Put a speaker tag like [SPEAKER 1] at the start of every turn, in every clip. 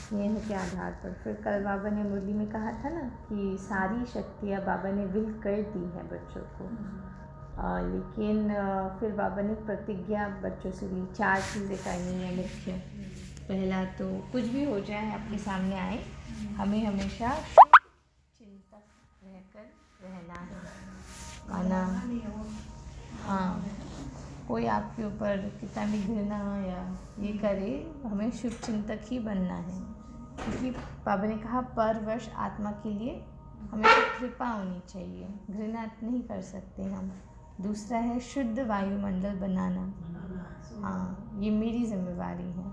[SPEAKER 1] स्नेह के आधार पर। फिर कल बाबा ने मुरली में कहा था ना कि सारी शक्तियाँ बाबा ने विल कर दी है बच्चों को, लेकिन फिर बाबा ने प्रतिज्ञा बच्चों से ली। 4 चीज़ें करनी है मुख्य। पहला तो कुछ भी हो जाए आपके सामने आए, हमें हमेशा चिंतक रहकर रहना है, माना हाँ कोई आपके ऊपर कितना भी घृणा या ये करे, हमें शुभ चिंतक ही बनना है। क्योंकि बाबा ने कहा परवश आत्मा के लिए हमें कृपा होनी चाहिए, घृणा नहीं कर सकते हम। दूसरा है शुद्ध वायुमंडल बनाना, हाँ ये मेरी जिम्मेवारी है।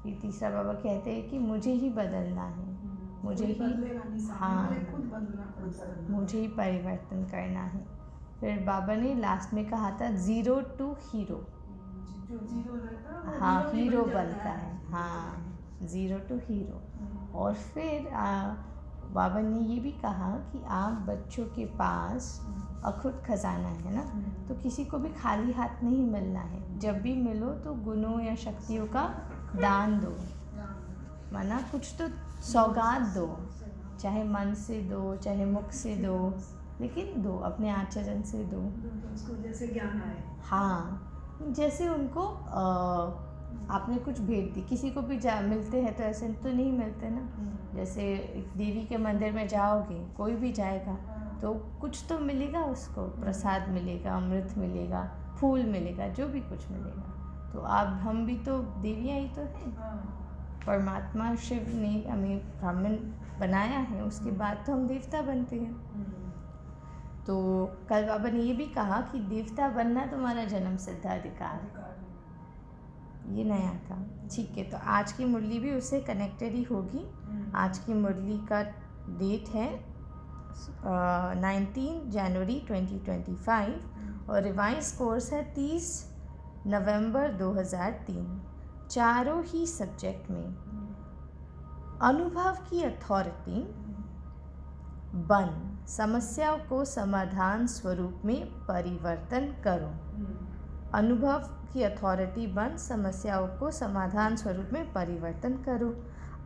[SPEAKER 1] फिर तीसरा बाबा कहते हैं कि मुझे ही बदलना है, मुझे ही मुझे ही परिवर्तन करना है। फिर बाबा ने लास्ट में कहा था 0 to हीरो, हाँ हीरो बनता है, हाँ 0 to हीरो। और फिर बाबा ने ये भी कहा कि आप बच्चों के पास अखुद खजाना है ना, तो किसी को भी खाली हाथ नहीं मिलना है। जब भी मिलो तो गुणों या शक्तियों का दान दो, माना कुछ तो सौगात दो, चाहे मन से दो चाहे मुख से दो, लेकिन दो, अपने आचरण से दो, उसको जैसे ज्ञान आए। हाँ जैसे उनको आपने कुछ भेंट दी, किसी को भी मिलते हैं तो ऐसे तो नहीं मिलते ना। जैसे देवी के मंदिर में जाओगे, कोई भी जाएगा तो कुछ तो मिलेगा उसको, प्रसाद मिलेगा, अमृत मिलेगा, फूल मिलेगा, जो भी कुछ मिलेगा। तो आप हम भी तो देवियाँ ही तो हैं। परमात्मा शिव ने हमें ब्राह्मण बनाया है, उसके बाद तो हम देवता बनते हैं। तो कल बाबा ने ये भी कहा कि देवता बनना तुम्हारा जन्म सिद्ध अधिकार, ये नया था। ठीक है, तो आज की मुरली भी उससे कनेक्टेड ही होगी। आज की मुरली का डेट है 19 जनवरी 2025 और रिवाइज कोर्स है 30 नवंबर 2003। चारों ही सब्जेक्ट में अनुभव की अथॉरिटी बन, समस्याओं को समाधान स्वरूप में परिवर्तन करो। अनुभव की अथॉरिटी बन, समस्याओं को समाधान स्वरूप में परिवर्तन करो।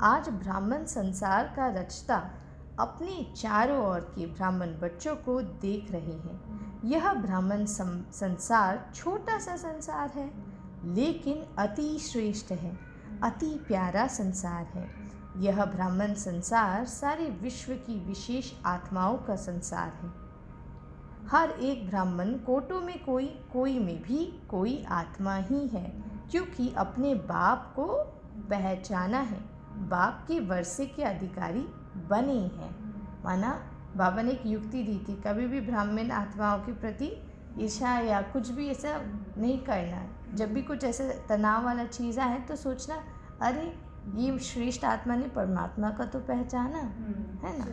[SPEAKER 1] आज ब्राह्मण संसार का रचता अपने चारों ओर के ब्राह्मण बच्चों को देख रहे हैं। यह ब्राह्मण संसार छोटा सा संसार है, लेकिन अति श्रेष्ठ है, अति प्यारा संसार है। यह ब्राह्मण संसार सारे विश्व की विशेष आत्माओं का संसार है। हर एक ब्राह्मण कोटों में कोई में भी कोई आत्मा ही है, क्योंकि अपने बाप को पहचाना है, बाप के वर्षे के अधिकारी बने हैं। माना बाबा ने एक युक्ति दी थी, कभी भी ब्राह्मण आत्माओं के प्रति ईर्ष्या या कुछ भी ऐसा नहीं करना। जब भी कुछ ऐसा तनाव वाला चीज़ आए तो सोचना, अरे ये श्रेष्ठ आत्मा ने परमात्मा का तो पहचाना है ना,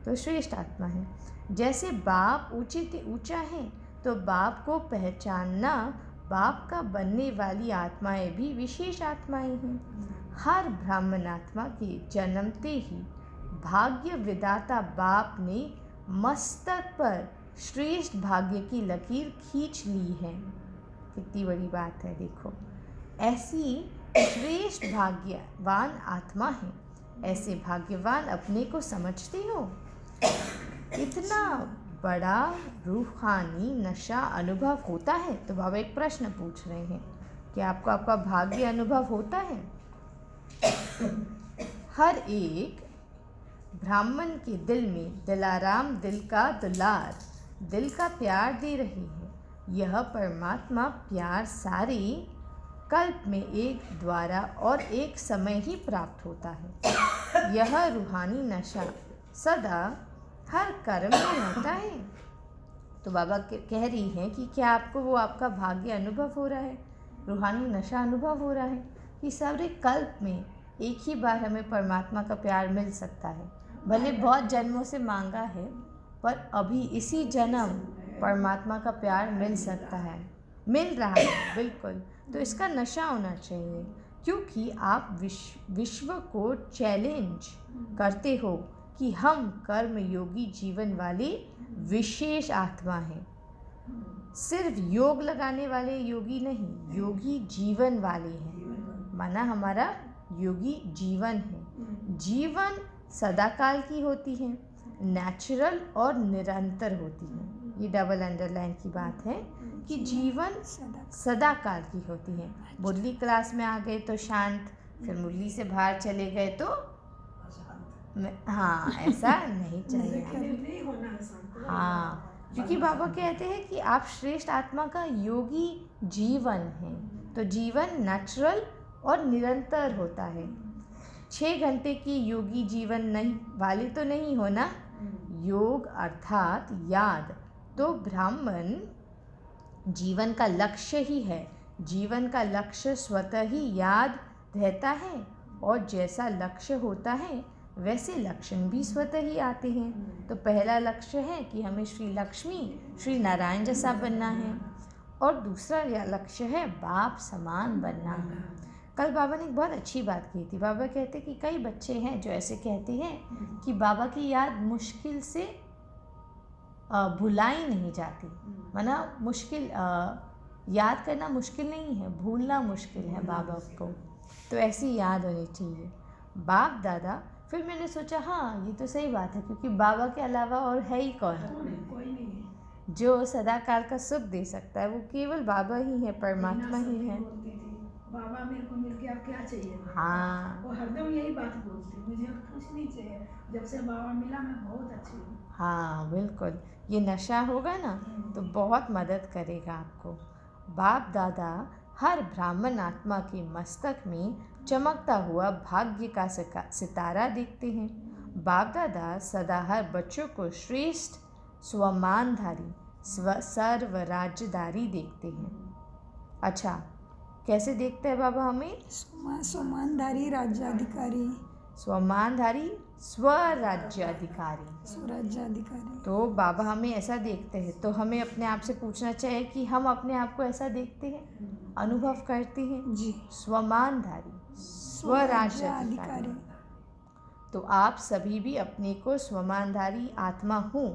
[SPEAKER 1] तो श्रेष्ठ आत्मा है। जैसे बाप ऊंचा है तो बाप को पहचानना, बाप का बनने वाली आत्माएं भी विशेष आत्माएं हैं। हर ब्राह्मण आत्मा के जन्मते ही भाग्य विधाता बाप ने मस्तक पर श्रेष्ठ भाग्य की लकीर खींच ली है। कितनी बड़ी बात है, देखो ऐसी श्रेष्ठ भाग्यवान आत्मा है। ऐसे भाग्यवान अपने को समझते हो? इतना बड़ा रूहानी नशा अनुभव होता है? तो बाबा एक प्रश्न पूछ रहे हैं कि आपको आपका भाग्य अनुभव होता है? हर एक ब्राह्मण के दिल में दिलाराम दिल का दुलार, दिल का प्यार दे रही है। यह परमात्मा प्यार सारे कल्प में एक द्वारा और एक समय ही प्राप्त होता है। यह रूहानी नशा सदा हर कर्म में रहता है। तो बाबा कह रही हैं कि क्या आपको वो आपका भाग्य अनुभव हो रहा है, रूहानी नशा अनुभव हो रहा है कि सारे कल्प में एक ही बार हमें परमात्मा का प्यार मिल सकता है। भले बहुत जन्मों से मांगा है, पर अभी इसी जन्म परमात्मा का प्यार मिल सकता है, मिल रहा है बिल्कुल। तो इसका नशा होना चाहिए, क्योंकि आप विश्व को चैलेंज करते हो कि हम कर्म योगी जीवन वाले विशेष आत्मा हैं। सिर्फ योग लगाने वाले योगी नहीं, योगी जीवन वाले हैं। माना हमारा योगी जीवन है। जीवन सदाकाल की होती है, नेचुरल और निरंतर होती है। ये डबल अंडरलाइन की बात है कि जीवन सदाकाल की होती है। मुरली क्लास में आ गए तो शांत, फिर मुरली से बाहर चले गए तो हाँ, ऐसा नहीं चाहिए। हाँ, क्योंकि बाबा कहते हैं कि आप श्रेष्ठ आत्मा का योगी जीवन है, तो जीवन नेचुरल और निरंतर होता है। 6 घंटे की योगी जीवन नहीं वाले तो नहीं हो ना। योग अर्थात याद तो ब्राह्मण जीवन का लक्ष्य ही है। जीवन का लक्ष्य स्वतः ही याद रहता है, और जैसा लक्ष्य होता है वैसे लक्षण भी स्वतः ही आते हैं। तो पहला लक्ष्य है कि हमें श्री लक्ष्मी श्री नारायण जैसा बनना है, और दूसरा लक्ष्य है बाप समान बनना है। कल बाबा ने एक बहुत अच्छी बात कही थी। बाबा कहते कि कई बच्चे हैं जो ऐसे कहते हैं कि बाबा की याद मुश्किल से भुलाई नहीं जाती। माना मुश्किल याद करना मुश्किल नहीं है, भूलना मुश्किल है बाबा को। तो ऐसी याद होनी चाहिए बाप दादा। फिर मैंने सोचा हाँ, ये तो सही बात है, क्योंकि बाबा के अलावा और है ही कौन? कोई नहीं है जो सदाकाल का सुख दे सकता है। वो केवल बाबा ही है, परमात्मा ही है।
[SPEAKER 2] बाबा मेरे को मिल गया, क्या चाहिए?
[SPEAKER 1] हाँ,
[SPEAKER 2] वो हरदम यही बात बोलती, मुझे कुछ नहीं चाहिए, जब से बाबा मिला मैं बहुत अच्छी हूँ।
[SPEAKER 1] हाँ बिल्कुल, ये नशा होगा ना तो बहुत मदद करेगा आपको। बाप दादा हर ब्राह्मण आत्मा के मस्तक में चमकता हुआ भाग्य का सितारा देखते हैं। बाप दादा सदा हर बच्चों को श्रेष्ठ स्वमानधारी सर्वराज्यधारी देखते हैं। अच्छा, कैसे देखते हैं बाबा हमें?
[SPEAKER 2] स्वमानधारी राज्याधिकारी,
[SPEAKER 1] स्वमानधारी स्वराज्याधिकारी।
[SPEAKER 2] स्वराज्याधिकारी।
[SPEAKER 1] तो बाबा हमें ऐसा देखते हैं, तो हमें अपने आप से पूछना चाहिए कि हम अपने आप को ऐसा देखते हैं, अनुभव करते हैं?
[SPEAKER 2] जी।
[SPEAKER 1] स्वमानधारी स्वराज्याधिकारी। तो आप सभी भी अपने को स्वमानधारी आत्मा हूँ,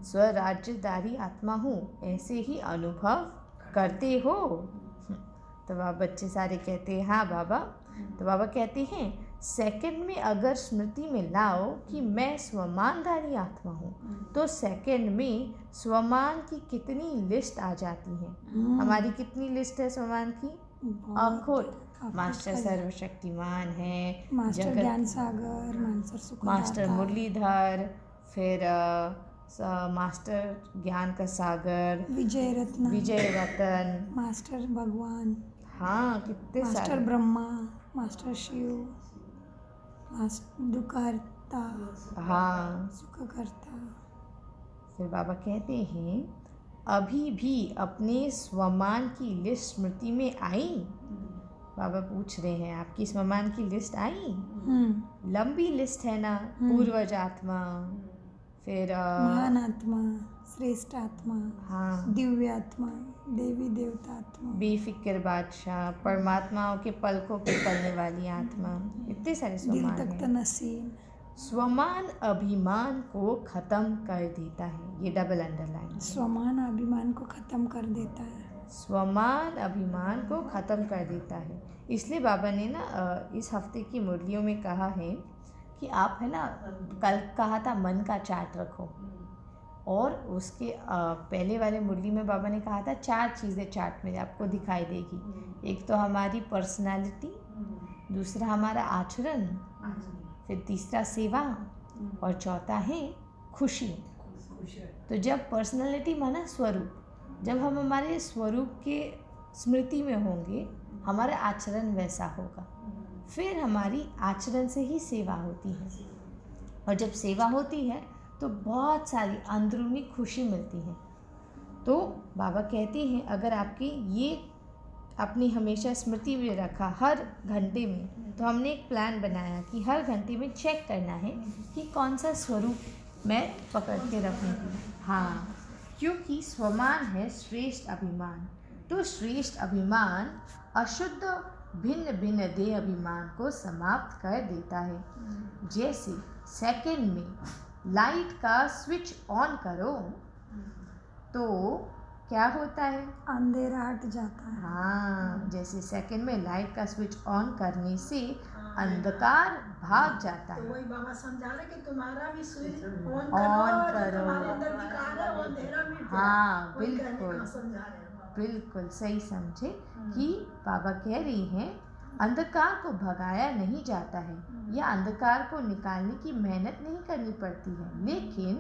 [SPEAKER 1] स्वराज्यधारी आत्मा हूँ, ऐसे ही अनुभव करते हो? तो बाबा बच्चे सारे कहते हैं हाँ बाबा। तो बाबा कहते हैं सेकंड में अगर स्मृति में लाओ कि मैं स्वमानधारी आत्मा हूँ, तो सेकंड में स्वमान की कितनी लिस्ट आ जाती है। हमारी कितनी लिस्ट है स्वमान की? अखुट। मास्टर सर्वशक्तिमान है,
[SPEAKER 2] मास्टर ज्ञान सागर,
[SPEAKER 1] मास्टर मुरलीधर, फिर मास्टर ज्ञान का सागर,
[SPEAKER 2] विजय
[SPEAKER 1] रतन,
[SPEAKER 2] मास्टर भगवान,
[SPEAKER 1] हाँ कितने सारे,
[SPEAKER 2] master Brahma, master Shiva, master Dukhharta,
[SPEAKER 1] हाँ
[SPEAKER 2] सुखकर्ता।
[SPEAKER 1] फिर बाबा कहते हैं अभी भी अपने स्वमान की लिस्ट स्मृति में आई? बाबा पूछ रहे हैं आपकी स्वमान की लिस्ट आई? लंबी लिस्ट है ना, पूर्वज आत्मा, फिर
[SPEAKER 2] महान आत्मा, श्रेष्ठ आत्मा,
[SPEAKER 1] हाँ,
[SPEAKER 2] दिव्य आत्मा, देवी देवता आत्मा,
[SPEAKER 1] बेफिक्र बादशाह, परमात्माओं के पलकों पे पलने वाली आत्मा, इतने सारे स्वमान
[SPEAKER 2] दिल तख्त नसीम।
[SPEAKER 1] स्वमान अभिमान को खत्म कर देता है। ये डबल अंडरलाइन।
[SPEAKER 2] स्वमान अभिमान को खत्म कर देता है।
[SPEAKER 1] स्वमान अभिमान को खत्म कर देता है। इसलिए बाबा ने ना इस हफ्ते की मुरलियों में कहा है कि आप है ना, कल कहा था मन का चार्ट रखो, और उसके पहले वाले मुरली में बाबा ने कहा था 4 चीज़ें चार्ट में आपको दिखाई देगी। एक तो हमारी पर्सनालिटी, दूसरा हमारा आचरण, फिर तीसरा सेवा, और चौथा है खुशी। तो जब पर्सनालिटी माना स्वरूप, जब हम हमारे स्वरूप के स्मृति में होंगे, हमारा आचरण वैसा होगा, फिर हमारी आचरण से ही सेवा होती है, और जब सेवा होती है तो बहुत सारी अंदरूनी खुशी मिलती है। तो बाबा कहते हैं अगर आपकी ये अपनी हमेशा स्मृति में रखा हर घंटे में, तो हमने एक प्लान बनाया कि हर घंटे में चेक करना है कि कौन सा स्वरूप मैं पकड़ के रखूँगी। हाँ, क्योंकि स्वमान है श्रेष्ठ अभिमान, तो श्रेष्ठ अभिमान अशुद्ध भिन्न भिन्न देह अभिमान को समाप्त कर देता है। जैसे सेकंड में लाइट का स्विच ऑन करो तो क्या होता है?
[SPEAKER 2] अंधेरा हट जाता है।
[SPEAKER 1] हाँ, जैसे सेकंड में लाइट का स्विच ऑन करने से अंधकार भाग जाता
[SPEAKER 2] तो
[SPEAKER 1] है।
[SPEAKER 2] वही बाबा समझा रहे कि तुम्हारा भी स्विच ऑन
[SPEAKER 1] ऑन
[SPEAKER 2] करो, जो
[SPEAKER 1] करो।
[SPEAKER 2] तुम्हारे अंदर विकार है वो अंधेरा मिट जाए।
[SPEAKER 1] हाँ
[SPEAKER 2] वही कहने
[SPEAKER 1] बिल्कुल
[SPEAKER 2] का समझा रहे हैं बाबा।
[SPEAKER 1] बिल्कुल सही समझे कि बाबा कह रही हैं अंधकार को भगाया नहीं जाता है या अंधकार को निकालने की मेहनत नहीं करनी पड़ती है, लेकिन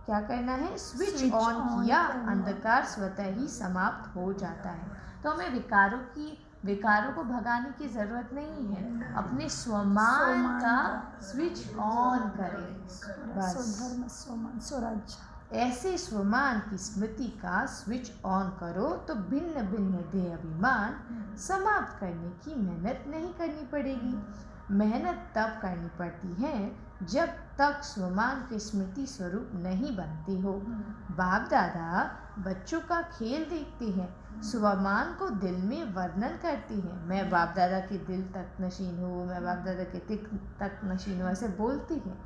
[SPEAKER 1] क्या करना है, स्विच ऑन किया अंधकार स्वतः ही समाप्त हो जाता है। तो हमें विकारों को भगाने की ज़रूरत नहीं है, अपने स्वमान का स्विच ऑन करें बस।
[SPEAKER 3] स्वधर्म स्वमान स्वराज्य,
[SPEAKER 1] ऐसे स्वमान की स्मृति का स्विच ऑन करो तो भिन्न भिन्न देह अभिमान समाप्त करने की मेहनत नहीं करनी पड़ेगी। मेहनत तब करनी पड़ती है जब तक स्वमान के स्मृति स्वरूप नहीं बनते हो। बाप दादा बच्चों का खेल देखते हैं, स्वमान को दिल में वर्णन करते हैं, मैं बाप दादा के दिल तक नशीन हूँ, मैं बाप दादा के दिल तक नशीन हूँ, ऐसे बोलती हैं,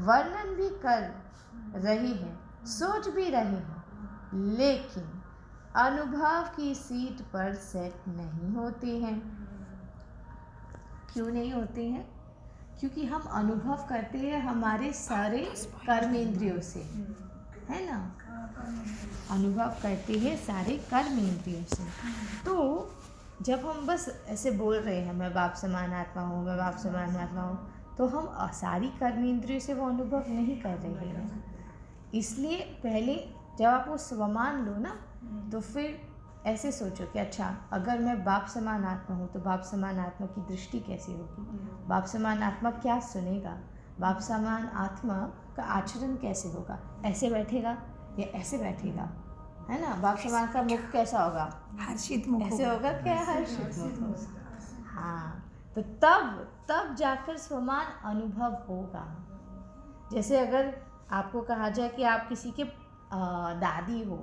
[SPEAKER 1] वर्णन भी कर रहे हैं, सोच भी रहे हैं, लेकिन अनुभव की सीट पर सेट नहीं होते हैं। क्यों नहीं होते हैं? क्योंकि हम अनुभव करते हैं हमारे सारे कर्मेंद्रियों से, है ना, अनुभव करते हैं सारे कर्मेंद्रियों से। तो जब हम बस ऐसे बोल रहे हैं मैं बाप समान आत्मा हूँ, मैं बाप समान आत्मा हूँ, तो हम सारी कर्मेंद्रियों से वो अनुभव नहीं कर रहे हैं। इसलिए पहले जब आप वो स्वमान लो ना, तो फिर ऐसे सोचो कि अच्छा अगर मैं बाप समान आत्मा हूँ तो बाप समान आत्मा की दृष्टि कैसी होगी, बाप समान आत्मा क्या सुनेगा, बाप समान आत्मा का आचरण कैसे होगा, ऐसे बैठेगा या ऐसे बैठेगा, है ना, बाप समान का मुख कैसा होगा,
[SPEAKER 3] हर्षित मुख
[SPEAKER 1] ऐसे होगा क्या, हर्षित मुख होगा। हाँ, तो तब जाकर स्वमान अनुभव होगा। जैसे अगर आपको कहा जाए कि आप किसी के दादी हो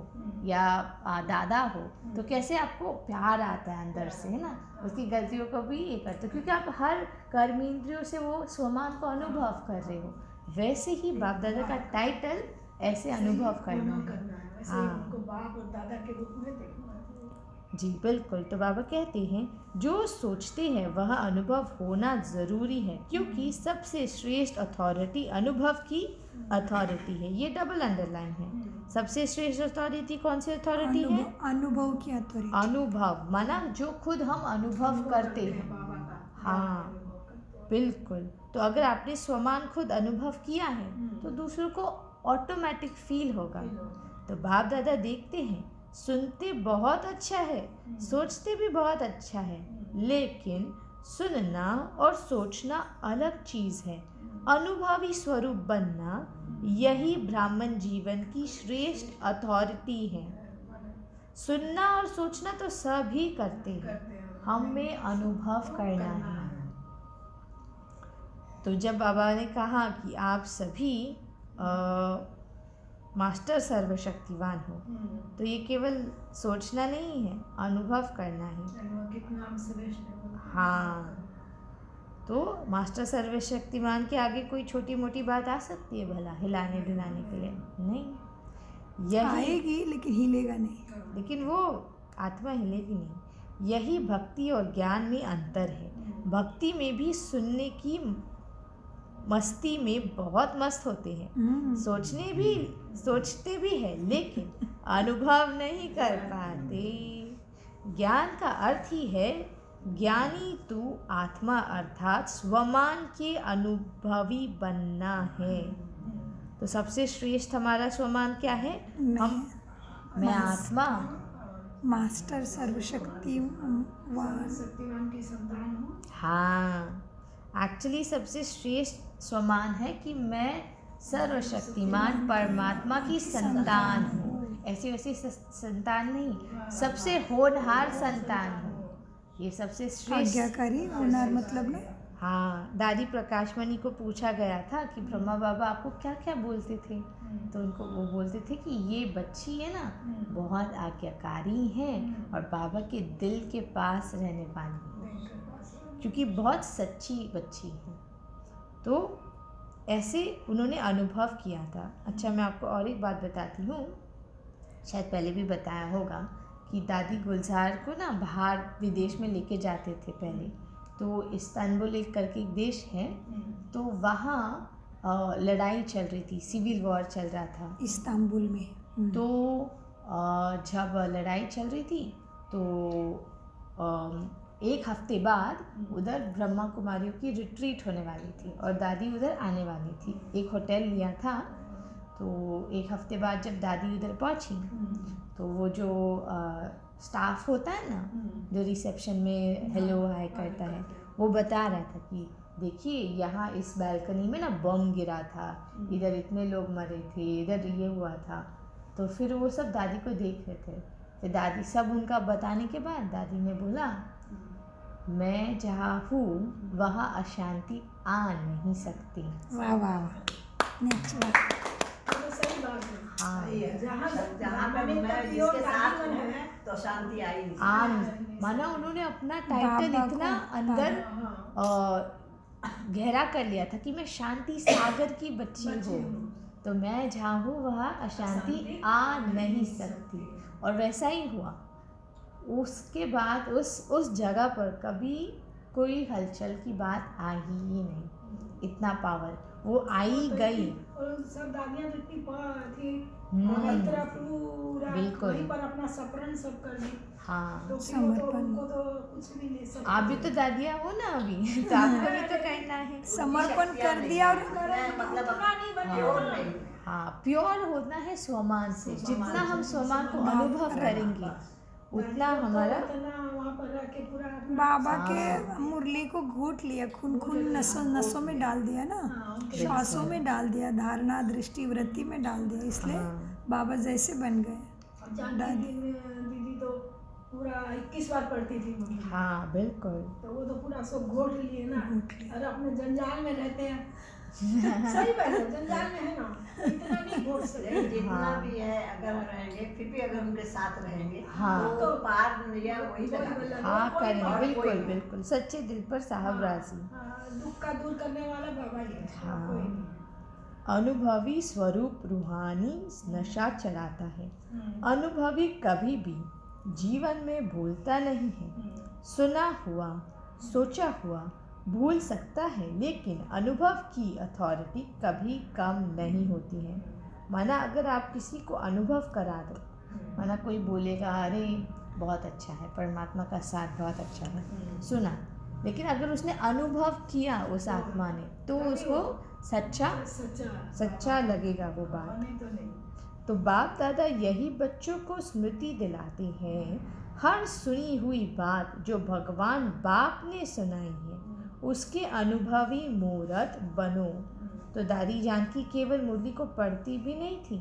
[SPEAKER 1] या दादा हो, तो कैसे आपको प्यार आता है अंदर से, है ना, उसकी गलतियों को भी ये करते हो क्योंकि आप हर कर्मेंद्रियों से वो स्वमान को अनुभव कर रहे हो। वैसे ही बाप दादा का टाइटल ऐसे अनुभव करना है। हाँ
[SPEAKER 2] उनको बाप और दादा के रूप में देखना है।
[SPEAKER 1] जी बिल्कुल। तो बाबा कहते हैं जो सोचते हैं वह अनुभव होना ज़रूरी है, क्योंकि सबसे श्रेष्ठ अथॉरिटी अनुभव की अथॉरिटी है। ये डबल अंडरलाइन है। सबसे श्रेष्ठ अथॉरिटी कौन सी अथॉरिटी है?
[SPEAKER 3] अनुभव की अथॉरिटी।
[SPEAKER 1] अनुभव माना जो खुद हम अनुभव करते हैं। हाँ बिल्कुल। तो अगर आपने स्वमान खुद अनुभव किया है तो दूसरों को ऑटोमेटिक फील होगा। तो बाप दादा देखते हैं सुनते बहुत अच्छा है, सोचते भी बहुत अच्छा है, लेकिन सुनना और सोचना अलग चीज़ है। अनुभवी स्वरूप बनना यही ब्राह्मण जीवन की श्रेष्ठ अथॉरिटी है। सुनना और सोचना तो सभी करते हैं, हमें अनुभव करना है। तो जब बाबा ने कहा कि आप सभी मास्टर सर्वशक्तिवान हो, तो ये केवल सोचना नहीं है, अनुभव करना है।
[SPEAKER 2] कितना श्रेष्ठ है।
[SPEAKER 1] हाँ, तो मास्टर सर्वशक्तिमान के आगे कोई छोटी मोटी बात आ सकती है भला हिलाने ढिलाने के लिए? नहीं, यही
[SPEAKER 3] आएगी लेकिन हिलेगा नहीं।
[SPEAKER 1] लेकिन वो आत्मा हिलेगी नहीं। यही भक्ति और ज्ञान में अंतर है। भक्ति में भी सुनने की मस्ती में बहुत मस्त होते हैं, सोचते भी हैं, लेकिन अनुभव नहीं कर पाते। ज्ञान का अर्थ ही है ज्ञानी तू आत्मा, अर्थात स्वमान के अनुभवी बनना है। तो सबसे श्रेष्ठ हमारा स्वमान क्या है? मैं आत्मा,
[SPEAKER 3] मास्टर सर्वशक्तिवान
[SPEAKER 2] की संतान हूँ।
[SPEAKER 1] हाँ, एक्चुअली सबसे श्रेष्ठ स्वमान है कि मैं सर्वशक्तिमान परमात्मा की संतान हूँ। ऐसी वैसी संतान नहीं, सबसे होनहार संतान हूँ। ये सबसे श्रेष्ठ
[SPEAKER 3] आज्ञाकारी होनहार मतलब ना।
[SPEAKER 1] हाँ, दादी प्रकाशमणि को पूछा गया था कि ब्रह्मा बाबा आपको क्या क्या बोलते थे, तो उनको वो बोलते थे कि ये बच्ची है ना बहुत आज्ञाकारी है और बाबा के दिल के पास रहने वाली है, क्योंकि बहुत सच्ची बच्ची है। तो ऐसे उन्होंने अनुभव किया था। अच्छा, मैं आपको और एक बात बताती हूँ, शायद पहले भी बताया होगा कि दादी गुलजार को ना बाहर विदेश में लेके जाते थे पहले, तो इस्तांबुल एक करके एक देश है, तो वहाँ लड़ाई चल रही थी, सिविल वॉर चल रहा था।
[SPEAKER 3] इस्तांबुल में।
[SPEAKER 1] तो जब लड़ाई चल रही थी तो एक हफ्ते बाद उधर ब्रह्मा कुमारियों की रिट्रीट होने वाली थी और दादी उधर आने वाली थी। एक होटल लिया था, तो एक हफ्ते बाद जब दादी उधर पहुंची तो वो जो स्टाफ होता है ना, जो रिसेप्शन में हेलो हाय करता है, वो बता रहा था कि देखिए यहाँ इस बालकनी में ना बम गिरा था, इधर इतने लोग मरे थे, इधर ये हुआ था। तो फिर वो सब दादी को देख रहे थे। फिर दादी सब उनका बताने के बाद दादी ने बोला, मैं जहाँ हूँ वहाँ अशांति आ नहीं सकती।
[SPEAKER 3] वाह वाह वाह, नेक्स्ट बात।
[SPEAKER 2] तो सही बात है।
[SPEAKER 1] हाँ,
[SPEAKER 4] जहाँ पे मैं जिसके साथ हूँ तो शांति आई नहीं।
[SPEAKER 1] आम माना उन्होंने अपना टाइटल
[SPEAKER 3] बाबा
[SPEAKER 1] इतना
[SPEAKER 3] को
[SPEAKER 1] अंदर गहरा कर लिया था कि मैं शांति सागर की बच्ची हूँ, तो मैं जहाँ हूँ वहाँ अशांति आ नहीं सकती। और वैसा ही हुआ। उसके बाद उस जगह पर कभी कोई हलचल की बात आई ही नहीं। इतना पावर वो आई गई।
[SPEAKER 2] और सब दादियाँ तो इतनी थी,
[SPEAKER 1] हम्म,
[SPEAKER 2] हर तरह पूरा
[SPEAKER 1] बिल्कुल।
[SPEAKER 2] वहीं पर अपना समर्पण सब कर दी।
[SPEAKER 1] हाँ,
[SPEAKER 2] तो फिर वो तो
[SPEAKER 3] समर्पण।
[SPEAKER 2] उनको तो कुछ भी नहीं सब
[SPEAKER 1] आप भी तो दादियाँ हो ना अभी, तो आपको भी तो करना है।
[SPEAKER 3] समर्पण कर दिया और
[SPEAKER 4] मतलब
[SPEAKER 2] उतना नहीं बने।
[SPEAKER 4] प्योर नहीं।
[SPEAKER 1] हाँ, प्योर होना है स्वमान से। जितना हम स्वमान को अनुभव करेंगे उतना हमारा
[SPEAKER 2] वहाँ पर रह के पूरा
[SPEAKER 3] बाबा के मुरली को घूट लिया, खून नसों में डाल दिया ना, श्वासों में डाल दिया, धारणा दृष्टि वृत्ति में डाल दिया, इसलिए बाबा जैसे बन गए।
[SPEAKER 2] जानकी दीदी तो पूरा 21 बार पढ़ती थी मुरली।
[SPEAKER 1] हाँ बिल्कुल।
[SPEAKER 2] तो वो तो पूरा सब घोट लिए ना,
[SPEAKER 3] घोट लिए।
[SPEAKER 2] और अपने जंजाल में रहते हैं। सही बात है, जंजाल में है ना, इतना नहीं घोट सकते।
[SPEAKER 4] जितना भी है अगर रहेंगे, फिर भी अगर उनके साथ रहेंगे
[SPEAKER 1] हाँ।
[SPEAKER 4] तो पार या वही लगा।
[SPEAKER 1] हाँ
[SPEAKER 2] कोई
[SPEAKER 1] करें,
[SPEAKER 2] बात
[SPEAKER 1] बिल्कुल
[SPEAKER 4] नहीं।
[SPEAKER 1] बिल्कुल। सच्चे दिल पर साहब राजी।
[SPEAKER 2] दुख का दूर करने वाला बाबा ही है।
[SPEAKER 1] हाँ।
[SPEAKER 2] कोई नहीं।
[SPEAKER 1] अनुभवी स्वरूप रूहानी नशा चढ़ाता है। अनुभवी कभी भी जीवन में भूलता नहीं है। सुना हुआ सोचा हुआ भूल सकता है, लेकिन अनुभव की अथॉरिटी कभी कम नहीं होती है। माना अगर आप किसी को अनुभव करा दो, माना कोई बोलेगा अरे बहुत अच्छा है, परमात्मा का साथ बहुत अच्छा है, सुना, लेकिन अगर उसने अनुभव किया उस आत्मा ने, तो उसको सच्चा लगेगा वो बात।
[SPEAKER 2] नहीं तो नहीं।
[SPEAKER 1] तो बाप दादा यही बच्चों को स्मृति दिलाते हैं, हर सुनी हुई बात जो भगवान बाप ने सुनाई है उसके अनुभवी मूर्त बनो। तो दादी जानकी केवल मुरली को पढ़ती भी नहीं थी,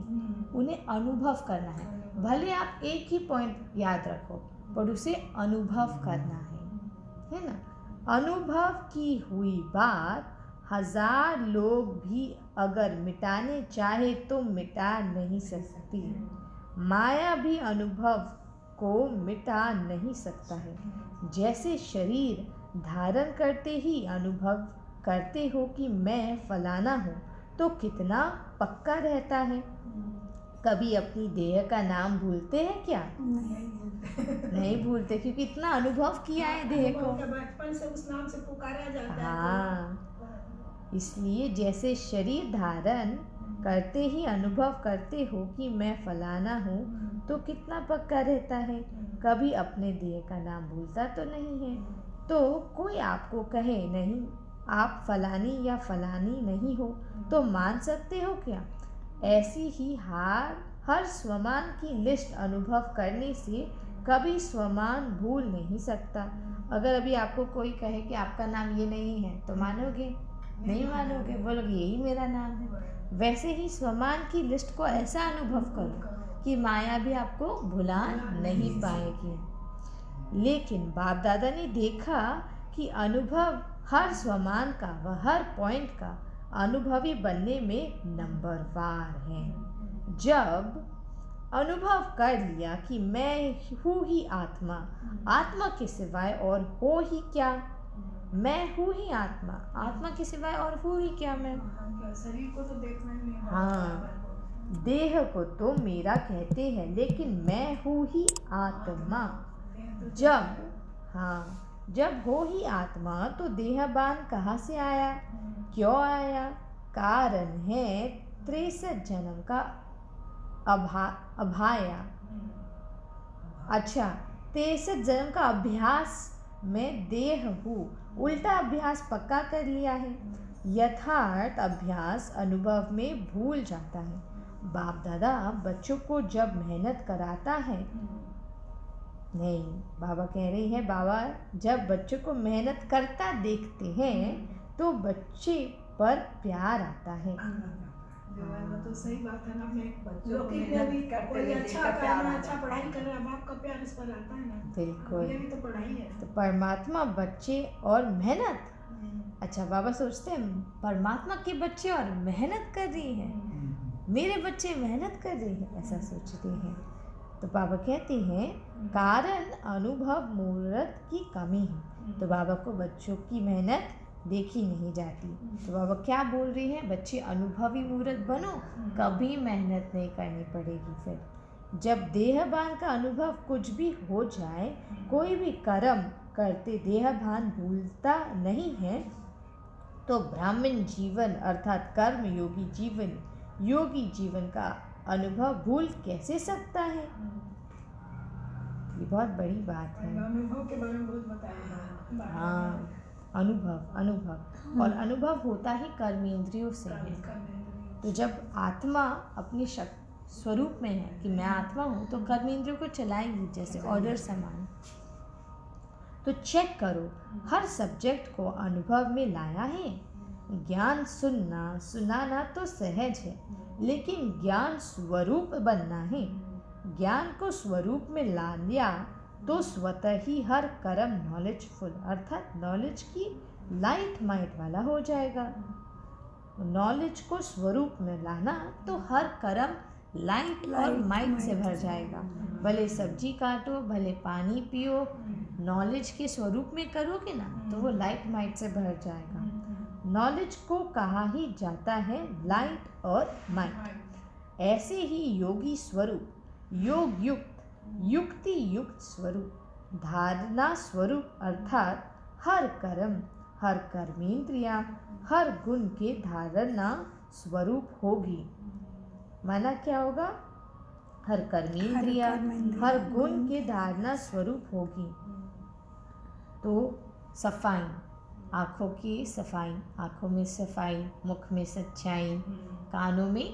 [SPEAKER 1] उन्हें अनुभव करना है। भले आप एक ही पॉइंट याद रखो, पर उसे अनुभव करना है ना। अनुभव की हुई बात 1000 लोग भी अगर मिटाने चाहे तो मिटा नहीं सकती। माया भी अनुभव को मिटा नहीं सकता है। जैसे शरीर धारण करते ही अनुभव करते हो कि मैं फलाना हूँ, तो कितना पक्का रहता है। कभी अपनी देह का नाम भूलते हैं क्या? नहीं भूलते, क्योंकि इतना अनुभव किया है देह को।
[SPEAKER 2] बचपन से उस नाम से पुकारा जाता है।
[SPEAKER 1] हाँ, इसलिए जैसे शरीर धारण करते ही अनुभव करते हो कि मैं फलाना हूँ, तो कितना पक्का रहता है। कभी अपने देह का नाम भूलता तो नहीं है। तो कोई आपको कहे नहीं आप फलानी या फलानी नहीं हो, तो मान सकते हो क्या? ऐसी ही हर स्वमान की लिस्ट अनुभव करने से कभी स्वमान भूल नहीं सकता। अगर अभी आपको कोई कहे कि आपका नाम ये नहीं है, तो मानोगे? नहीं मानोगे, बोलोगे यही मेरा नाम है। वैसे ही स्वमान की लिस्ट को ऐसा अनुभव करो कि माया भी आपको भुला नहीं पाएगी। लेकिन बाप दादा ने देखा कि अनुभव हर स्वमान का व हर पॉइंट का अनुभवी बनने में नंबरवार है। जब अनुभव कर लिया कि मैं हूँ ही आत्मा, आत्मा के सिवाय और हो ही क्या, मैं हूँ ही आत्मा, आत्मा के सिवाय और हूँ ही क्या मैं।
[SPEAKER 2] शरीर को तो देखना ही नहीं।
[SPEAKER 1] हाँ, देह को तो मेरा कहते हैं, लेकिन मैं हूँ ही आत्मा। जब हो ही आत्मा तो देहबान कहाँ से आया, क्यों आया? कारण है 63 जन्म का अभाया। अच्छा, 63 जन्म का अभ्यास में देह हूँ, उल्टा अभ्यास पक्का कर लिया है। यथार्थ अभ्यास अनुभव में भूल जाता है। बाप दादा बच्चों को जब मेहनत कराता है, नहीं, बाबा कह रही है, बाबा जब बच्चों को मेहनत करता देखते हैं तो बच्चे पर प्यार आता है।
[SPEAKER 2] जो है वो तो सही बात है ना। मैं
[SPEAKER 4] बच्चों को
[SPEAKER 2] लोग में
[SPEAKER 4] मेहनत
[SPEAKER 2] भी
[SPEAKER 4] करते
[SPEAKER 2] कोई
[SPEAKER 4] हुए
[SPEAKER 2] अच्छा
[SPEAKER 4] देखकर
[SPEAKER 2] कर
[SPEAKER 4] प्यार
[SPEAKER 2] रहा है,
[SPEAKER 4] आता
[SPEAKER 2] अच्छा
[SPEAKER 4] है।
[SPEAKER 2] पढ़ाई कर रहा है, बाप का प्यार इस पर आता है ना।
[SPEAKER 1] बिल्कुल।
[SPEAKER 2] ये भी तो पढ़ाई है।
[SPEAKER 1] तो परमात्मा बच्चे और मेहनत, अच्छा बाबा सोचते हैं परमात्मा के बच्चे और मेहनत कर रही हैं, मेरे बच्चे मेहनत कर रहे हैं, ऐसा सोचते हैं। तो बाबा कहते हैं कारण अनुभव मूर्त की कमी है। तो बाबा को बच्चों की मेहनत देखी नहीं जाती। तो बाबा क्या बोल रही हैं, बच्चे अनुभवी मूर्त बनो, कभी मेहनत नहीं करनी पड़ेगी। फिर जब देहभान का अनुभव कुछ भी हो जाए, कोई भी कर्म करते देहभान भूलता नहीं है, तो ब्राह्मण जीवन अर्थात कर्म योगी जीवन का अनुभव भूल कैसे सकता है? ये बहुत बड़ी बात है।
[SPEAKER 2] अनुभव के बारे में बहुत बताया।
[SPEAKER 1] हाँ, अनुभव और अनुभव होता ही कर्मेंद्रियों से है। तो जब आत्मा अपनी स्वरूप में है कि मैं आत्मा हूँ, तो कर्मेंद्रियों को चलाएंगी जैसे ऑर्डर समान। तो चेक करो, हर सब्जेक्ट को अनुभव में लाया है। ज्ञान सुनाना तो सहज है, लेकिन ज्ञान स्वरूप बनना है। ज्ञान को स्वरूप में ला लिया तो स्वतः ही हर कर्म नॉलेजफुल अर्थात नॉलेज की लाइट माइट वाला हो जाएगा। नॉलेज को स्वरूप में लाना तो हर कर्म लाइट और माइट से भर जाएगा। भले सब्जी काटो, भले पानी पियो, नॉलेज के स्वरूप में करोगे ना तो वो लाइट माइट से भर जाएगा। नॉलेज को कहा ही जाता है लाइट और माइट। ऐसे ही योगी स्वरूप, योग युक्त, युक्ति युक्त स्वरूप, धारणा स्वरूप अर्थात हर कर्म, हर कर्मेंद्रिया, हर गुण के धारणा स्वरूप होगी। माना क्या होगा? हर कर्मेंद्रिया, हर गुण के धारणा स्वरूप होगी। तो सफाई, आँखों की सफाई, आँखों में सफाई, मुख में सच्चाई, कानों में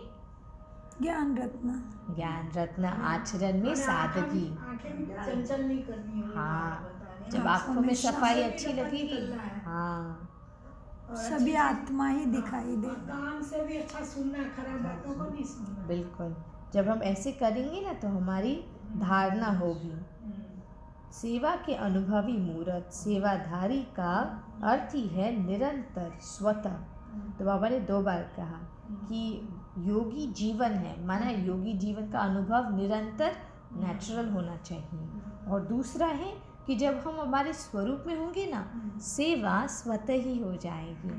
[SPEAKER 3] ज्ञान रत्न, आचरण में सादगी।
[SPEAKER 2] आंखें भी चंचल नहीं करनी है।
[SPEAKER 1] हाँ, जब आँखों में सफाई अच्छी लगेगी, हाँ,
[SPEAKER 3] सभी आत्मा ही दिखाई दे।
[SPEAKER 2] कान से भी अच्छा सुनना, खराब बातों को नहीं सुनना।
[SPEAKER 1] बिल्कुल। जब हम ऐसे करेंगे ना तो हमारी धारणा होगी। सेवा के अनुभवी मूर्त, सेवाधारी का अर्थ ही है निरंतर स्वतः। तो बाबा ने 2 बार कहा कि योगी जीवन है, माना योगी जीवन का अनुभव निरंतर नेचुरल होना चाहिए। और दूसरा है कि जब हम हमारे स्वरूप में होंगे ना, सेवा स्वतः ही हो जाएगी।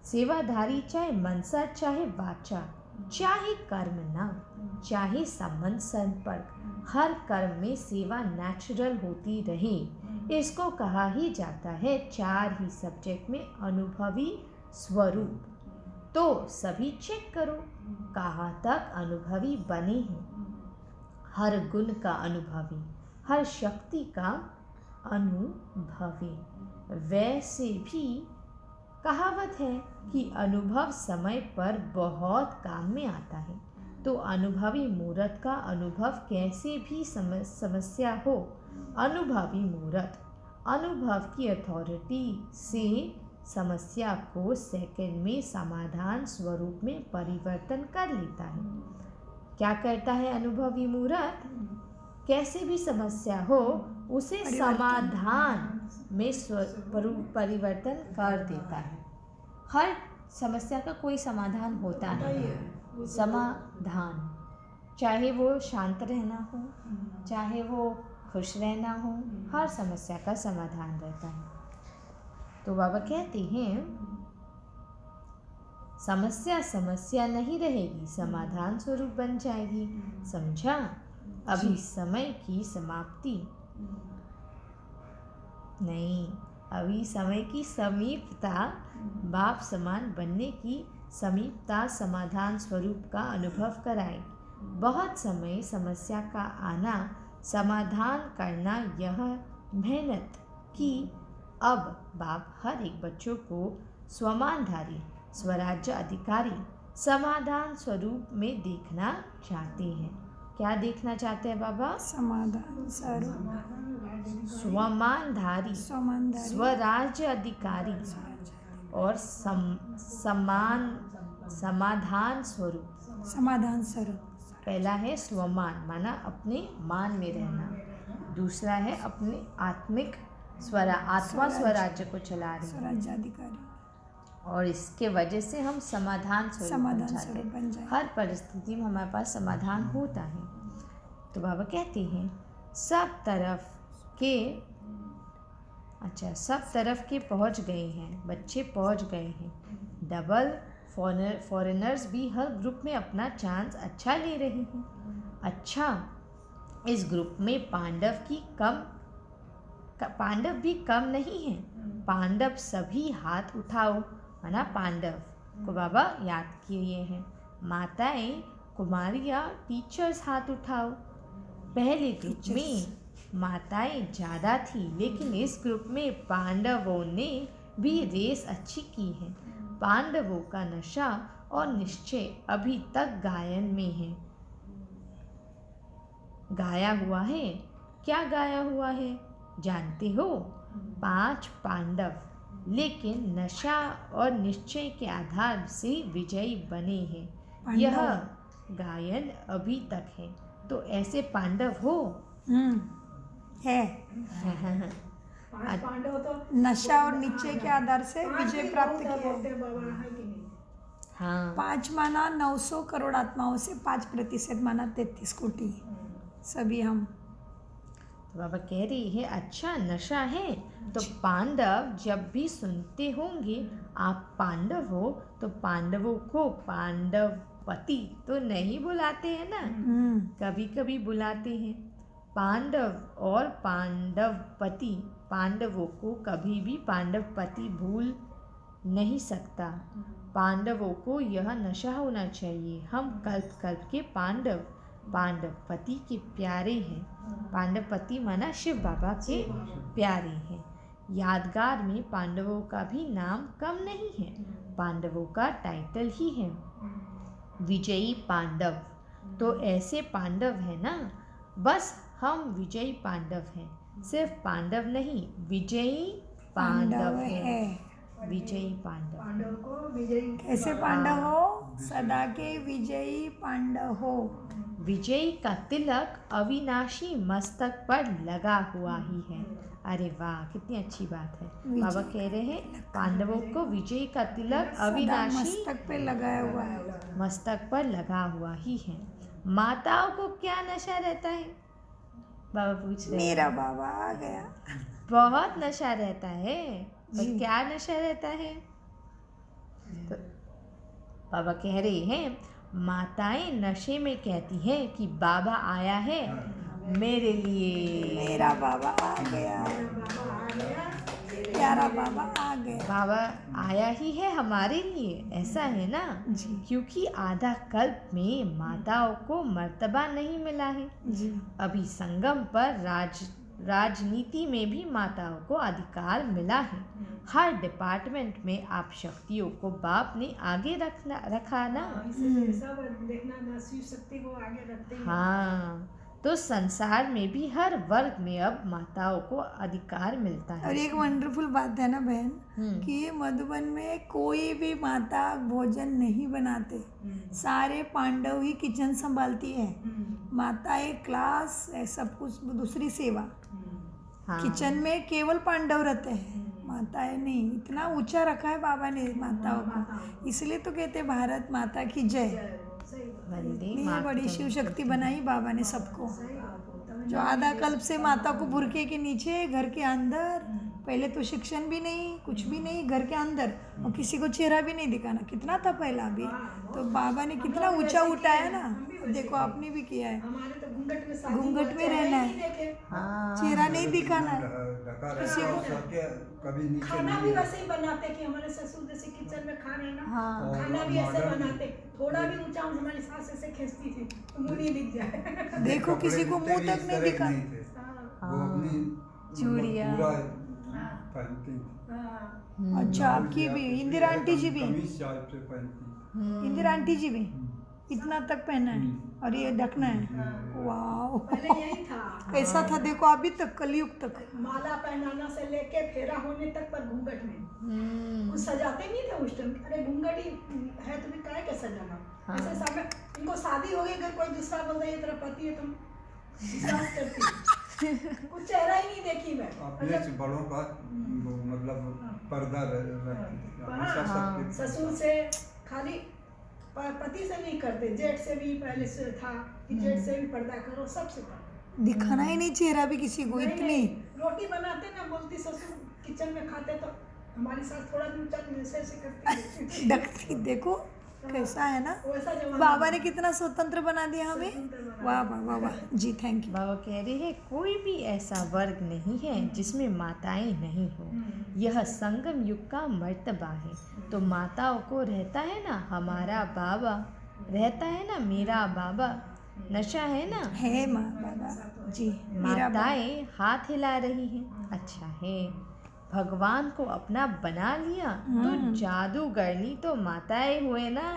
[SPEAKER 1] सेवाधारी चाहे मनसा, चाहे वाचा, चाहे कर्म ना, चाहे संबंध संपर्क, हर कर्म में सेवा नेचुरल होती रहे, इसको कहा ही जाता है 4 ही सब्जेक्ट में अनुभवी स्वरूप। तो सभी चेक करो कहाँ तक अनुभवी बने हैं। हर गुण का अनुभवी, हर शक्ति का अनुभवी। वैसे भी कहावत है कि अनुभव समय पर बहुत काम में आता है। तो अनुभवी मूर्त का अनुभव कैसे भी समस्या हो, अनुभवी मूर्त अनुभव की अथॉरिटी से समस्या को सेकंड में समाधान स्वरूप में परिवर्तन कर लेता है। क्या करता है अनुभवी मूर्त? कैसे भी समस्या हो उसे समाधान में परिवर्तन कर देता है। हर समस्या का कोई समाधान होता है। समाधान, चाहे वो शांत रहना हो, चाहे वो खुश रहना हो, हर समस्या का समाधान रहता है। तो बाबा कहते हैं समस्या नहीं रहेगी, समाधान स्वरूप बन जाएगी। समझा? अभी समय की समाप्ति नहीं, अभी समय की समीपता, बाप समान बनने की समीपता समाधान स्वरूप का अनुभव कराए। बहुत समय समस्या का आना, समाधान करना, यह मेहनत कि अब बाप हर एक बच्चों को स्वमानधारी, स्वराज्य अधिकारी, समाधान स्वरूप में देखना चाहते हैं। क्या देखना चाहते हैं बाबा?
[SPEAKER 3] समाधान स्वरूप,
[SPEAKER 1] स्वमानधारी,
[SPEAKER 3] समानधारी,
[SPEAKER 1] स्वराज्य अधिकारी और समाधान स्वरूप।
[SPEAKER 3] समाधान स्वरूप।
[SPEAKER 1] पहला है स्वमान, माना अपने मान में रहना। दूसरा है अपने आत्मिक आत्मा स्वराज्य को चला रही है,
[SPEAKER 3] स्वराज्य अधिकारी।
[SPEAKER 1] और इसके वजह से हम समाधान स्वरूप बन जाते हैं। हर परिस्थिति में हमारे पास समाधान होता है। तो बाबा कहते हैं सब तरफ के पहुंच गए हैं, बच्चे पहुंच गए हैं। डबल फॉरेनर्स भी हर ग्रुप में अपना चांस अच्छा ले रहे हैं। अच्छा, इस ग्रुप में पांडव भी कम नहीं है। पांडव सभी हाथ उठाओ, माना पांडव को बाबा याद किए हैं। माताएं, कुमारियाँ, टीचर्स हाथ उठाओ। पहले ग्रुप में माताएं ज़्यादा थी, लेकिन इस ग्रुप में पांडवों ने भी रेस अच्छी की है। पांडवों का नशा और निश्चय अभी तक गायन में है। गाया हुआ है। क्या गाया हुआ है जानते हो? 5 पांडव, लेकिन नशा और निश्चय के आधार से विजयी बने हैं। यह गायन अभी तक है। तो ऐसे पांडव हो
[SPEAKER 3] है।
[SPEAKER 2] 5 पांडव तो
[SPEAKER 3] नशा और निश्चय के आधार से विजय प्राप्त किया।
[SPEAKER 2] बाबा है कि नहीं?
[SPEAKER 1] हाँ,
[SPEAKER 3] 5 माना 900 करोड़ आत्माओं से 5% माना 33 कोटि, सभी हम।
[SPEAKER 1] तो बाबा कह रही है अच्छा नशा है। तो पांडव जब भी सुनते होंगे आप पांडव हो, तो पांडवों को पांडवपति तो नहीं बुलाते हैं ना, कभी कभी बुलाते हैं। पांडव और पांडवपति, पांडवों को कभी भी पांडवपति भूल नहीं सकता। पांडवों को यह नशा होना चाहिए। हम कल्प कल्प के पांडवपति के प्यारे हैं। पांडवपति माना शिव बाबा के प्यारे हैं। यादगार में पांडवों का भी नाम कम नहीं है। पांडवों का टाइटल ही है विजयी पांडव। तो ऐसे पांडव है ना, बस हम विजयी पांडव हैं। सिर्फ पांडव नहीं, विजयी पांडव है। विजयी पांडव
[SPEAKER 2] को विजयी
[SPEAKER 3] कैसे पांडव हो? सदा के विजयी पांडव हो।
[SPEAKER 1] विजयी का तिलक अविनाशी मस्तक पर लगा हुआ ही है। अरे वाह, कितनी अच्छी बात है। बाबा कह रहे हैं पांडवों को विजयी का तिलक अविनाशी
[SPEAKER 3] मस्तक पे लगाया हुआ है,
[SPEAKER 1] मस्तक पर लगा हुआ ही है। माताओं को क्या नशा रहता है? बाबा पूछ रहे हैं।
[SPEAKER 3] मेरा बाबा आ गया।
[SPEAKER 1] बहुत नशा रहता है। और क्या नशा रहता है? तो बाबा कह रहे हैं माताएं नशे में कहती हैं कि बाबा आया है मेरे लिए।
[SPEAKER 3] मेरा बाबा आ गया, प्यारा बाबा आ गया।
[SPEAKER 1] बाबा आया ही है हमारे लिए, ऐसा है ना
[SPEAKER 3] जी।
[SPEAKER 1] क्योंकि आधा कल्प में माताओं को मर्तबा नहीं मिला है
[SPEAKER 3] जी।
[SPEAKER 1] अभी संगम पर राजनीति में भी माताओं को अधिकार मिला है। हर डिपार्टमेंट में आप शक्तियों को बाप ने आगे रखा ना।
[SPEAKER 2] इसलिए सब देखना ना, शिव शक्ति को आगे रखते हैं।
[SPEAKER 1] हाँ, तो संसार में भी हर वर्ग में अब माताओं को अधिकार मिलता है।
[SPEAKER 3] और एक वंडरफुल बात है ना बहन, कि मधुबन में कोई भी माता भोजन नहीं बनाते, सारे पांडव ही किचन संभालती है। माताएं क्लास सब कुछ दूसरी सेवा।
[SPEAKER 1] हाँ।
[SPEAKER 3] किचन में केवल पांडव रहते हैं, माताएं नहीं। इतना ऊंचा रखा है बाबा ने माताओं को, इसलिए तो कहते हैं भारत माता की जय।
[SPEAKER 1] वंदे
[SPEAKER 3] ये
[SPEAKER 1] मातरम।
[SPEAKER 3] बड़ी शिव शक्ति बनाई बाबा ने सबको। जो आधा कल्प से माता को बुरके के नीचे, घर के अंदर, पहले तो शिक्षण भी नहीं, कुछ भी नहीं, घर के अंदर, और किसी को चेहरा भी नहीं दिखाना। कितना था पहला भी, तो बाबा ने कितना ऊंचा उठाया ना। देखो आपने भी किया है,
[SPEAKER 2] हमारे तो घूंघट में शादी
[SPEAKER 3] घूंघट में
[SPEAKER 2] चेहरा ही
[SPEAKER 3] रहना है।
[SPEAKER 2] नहीं देखे।
[SPEAKER 1] हाँ
[SPEAKER 3] चेहरा नहीं दिखाना है।
[SPEAKER 5] ढका
[SPEAKER 3] किसी
[SPEAKER 5] रहता
[SPEAKER 3] को-
[SPEAKER 5] है, सबके कभी नीचे
[SPEAKER 2] खाना
[SPEAKER 5] नहीं
[SPEAKER 2] भी
[SPEAKER 5] है।
[SPEAKER 2] वैसे ही बनाते कि हमारे ससुर जैसे किचन में खा रहे हैं ना,
[SPEAKER 1] हाँ
[SPEAKER 2] खाना भी ऐसे
[SPEAKER 5] मॉडर्न-
[SPEAKER 2] बनाते। थोड़ा भी ऊंचा हमारी सास ऐसे खींचती थी तो मुंह नहीं दिख जाए।
[SPEAKER 3] देखो
[SPEAKER 5] कपड़े
[SPEAKER 3] किसी को
[SPEAKER 5] मिलते
[SPEAKER 3] मुंह
[SPEAKER 5] भी
[SPEAKER 3] तक
[SPEAKER 5] इस
[SPEAKER 3] नहीं
[SPEAKER 5] तरह के
[SPEAKER 3] दिखा।
[SPEAKER 5] नहीं थे।
[SPEAKER 2] हाँ,
[SPEAKER 5] वो अपनी
[SPEAKER 1] चूड़ियाँ।
[SPEAKER 5] पूरा पहनती थी।
[SPEAKER 2] हाँ।
[SPEAKER 3] अच्छा आपकी भी इंदिरा आंटी जी भी,
[SPEAKER 5] कमीज टाइप से पहनती थी।
[SPEAKER 3] इंदिरा आंटी जी भी इतना तक पहना है और ये ढकना है। वाह
[SPEAKER 2] पहले यही था,
[SPEAKER 3] कैसा था देखो अभी तक कलयुग तक।
[SPEAKER 2] माला पहनाना से लेके फेरा होने तक पर घूंघट में कुछ सजाते नहीं थे उस टाइम। अरे घूंघट ही है तुम्हें काहे के सजाना।
[SPEAKER 1] हाँ।
[SPEAKER 2] ऐसे सामने इनको शादी हो गई, अगर कोई दूसरा बोल रहा है ये तेरा पति है, तुम विश्वास करती कुछ चेहरा ही नहीं देखी मैं।
[SPEAKER 5] अपने से बड़ों का वो मतलब पर्दा रखती थी। हमेशा
[SPEAKER 2] हाँ,
[SPEAKER 5] सबके
[SPEAKER 2] ससुर से खाली पति से नहीं करते, जेठ से भी पहले से था कि जेठ से भी पर्दा करो, सबसे करो।
[SPEAKER 3] दिखाना ही नहीं चेहरा भी किसी को
[SPEAKER 2] नहीं,
[SPEAKER 3] इतनी।
[SPEAKER 2] नहीं, रोटी बनाते ना, बोलती ससुर किचन में खाते तो हमारी सास थोड़ा भी ऊंचा ऐसे करती
[SPEAKER 3] ढकती देखो कैसा है ना।
[SPEAKER 2] वैसा जमाना
[SPEAKER 3] बाबा ने कितना स्वतंत्र बना दिया हमें।
[SPEAKER 2] स्वतंत्र बना
[SPEAKER 3] वाह वाह वाह वाह जी थैंक यू।
[SPEAKER 1] बाबा कह रहे हैं कोई भी ऐसा वर्ग नहीं है जिसमें माताएं नहीं हो। यह संगम युग का मर्तबा है। तो माताओं को रहता है ना हमारा बाबा, रहता है ना मेरा बाबा, नशा है ना।
[SPEAKER 3] है माँ बाबा जी मेरा बाबा।
[SPEAKER 1] माताएं हाथ हिला रही हैं, अच्छा है। भगवान को अपना बना लिया तो जादूगरनी तो माताएं हुए ना।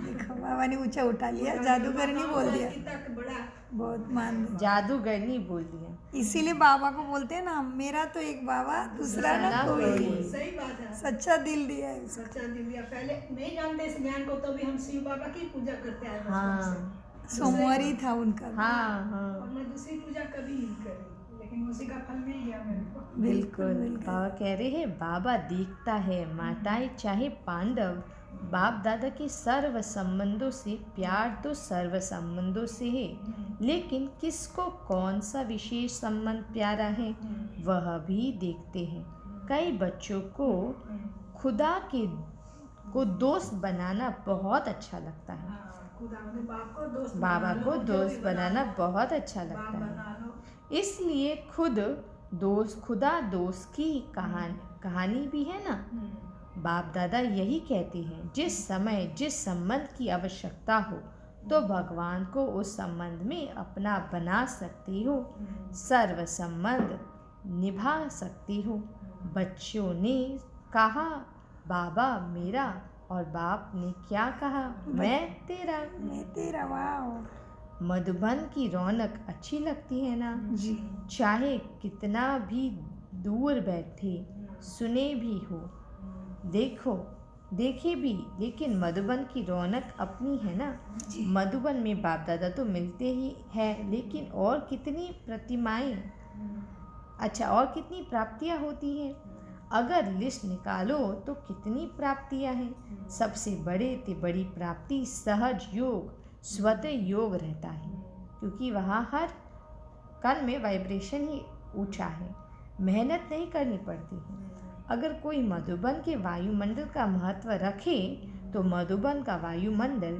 [SPEAKER 3] देखो बाबा ने ऊंचा उठा लिया, जादूगर नहीं बोल दिया,
[SPEAKER 2] तक बड़ा
[SPEAKER 3] बहुत मान दिया।
[SPEAKER 1] जादूगरनी बोल दिया।
[SPEAKER 3] इसीलिए बाबा को बोलते हैं ना मेरा तो एक बाबा दूसरा ना कोई।
[SPEAKER 2] सही बात है।
[SPEAKER 3] सच्चा दिल दिया है उसको।
[SPEAKER 2] सच्चा दिल दिया। पहले नहीं जानते इस ज्ञान को, तो भी हम शिव बाबा की पूजा करते आए बचपन
[SPEAKER 1] हाँ
[SPEAKER 2] से।
[SPEAKER 3] सोमवारी था उनका।
[SPEAKER 1] हाँ हाँ
[SPEAKER 2] और मैं दूसरी पूजा कभी नहीं करी, लेकिन उसी का फल मिल गया मेरे को।
[SPEAKER 1] बिल्कुल। बाबा कह रहे हैं बाबा देखता है माताएं चाहे पांडव, बाप दादा के सर्व संबंधों से प्यार तो सर्व संबंधों से है, लेकिन किसको कौन सा विशेष संबंध प्यारा है वह भी देखते हैं। कई बच्चों को खुदा को दोस्त बनाना बहुत अच्छा लगता है।
[SPEAKER 2] खुदा ने बाप को दोस्त
[SPEAKER 1] बाबा
[SPEAKER 2] बना लो,
[SPEAKER 1] को
[SPEAKER 2] जो
[SPEAKER 1] दोस्त
[SPEAKER 2] भी बना
[SPEAKER 1] बनाना
[SPEAKER 2] लो,
[SPEAKER 1] बहुत अच्छा
[SPEAKER 2] बाप
[SPEAKER 1] लगता है।
[SPEAKER 2] बना लो।
[SPEAKER 1] इसलिए खुदा दोस्त की कहानी भी है ना। बाप दादा यही कहते हैं जिस समय जिस संबंध की आवश्यकता हो तो भगवान को उस संबंध में अपना बना सकती हो, सर्व संबंध निभा सकती हो। बच्चों ने कहा बाबा मेरा और बाप ने क्या कहा मैं तेरा।
[SPEAKER 3] मैं तेरा। वाह
[SPEAKER 1] मधुबन की रौनक अच्छी लगती है ना।
[SPEAKER 3] जी
[SPEAKER 1] चाहे कितना भी दूर बैठे सुने भी हो देखे भी, लेकिन मधुबन की रौनक अपनी है ना। मधुबन में बाप दादा तो मिलते ही है, लेकिन और कितनी प्रतिमाएं, अच्छा और कितनी प्राप्तियां होती हैं। अगर लिस्ट निकालो तो कितनी प्राप्तियां हैं। सबसे बड़ी प्राप्ति सहज योग स्वतः योग रहता है, क्योंकि वहाँ हर कण में वाइब्रेशन ही ऊंचा है, मेहनत नहीं करनी पड़ती है। अगर कोई मधुबन के वायुमंडल का महत्व रखे तो मधुबन का वायुमंडल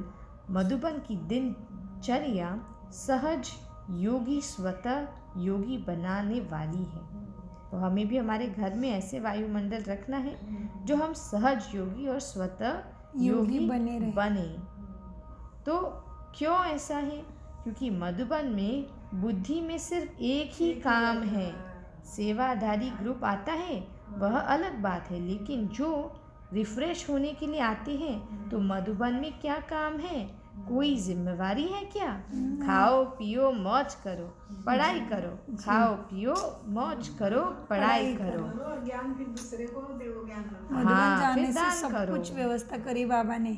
[SPEAKER 1] मधुबन की दिनचर्या सहज योगी स्वतः योगी बनाने वाली है। तो हमें भी हमारे घर में ऐसे वायुमंडल रखना है जो हम सहज योगी और स्वतः योगी बने। तो क्यों ऐसा है? क्योंकि मधुबन में बुद्धि में सिर्फ एक ही काम है। सेवाधारी ग्रुप आता है वह अलग बात है, लेकिन जो रिफ्रेश होने के लिए आते हैं तो मधुबन में क्या काम है? कोई जिम्मेवारी है क्या? खाओ पियो मौज करो पढ़ाई करो, खाओ पियो मौज करो पढ़ाई करो।
[SPEAKER 2] और ज्ञान फिर दूसरे को दो ज्ञान।
[SPEAKER 3] मधुबन
[SPEAKER 1] हाँ,
[SPEAKER 3] जाने
[SPEAKER 1] फिर
[SPEAKER 3] से
[SPEAKER 1] दान
[SPEAKER 3] सब
[SPEAKER 1] करो।
[SPEAKER 3] कुछ व्यवस्था करी बाबा ने,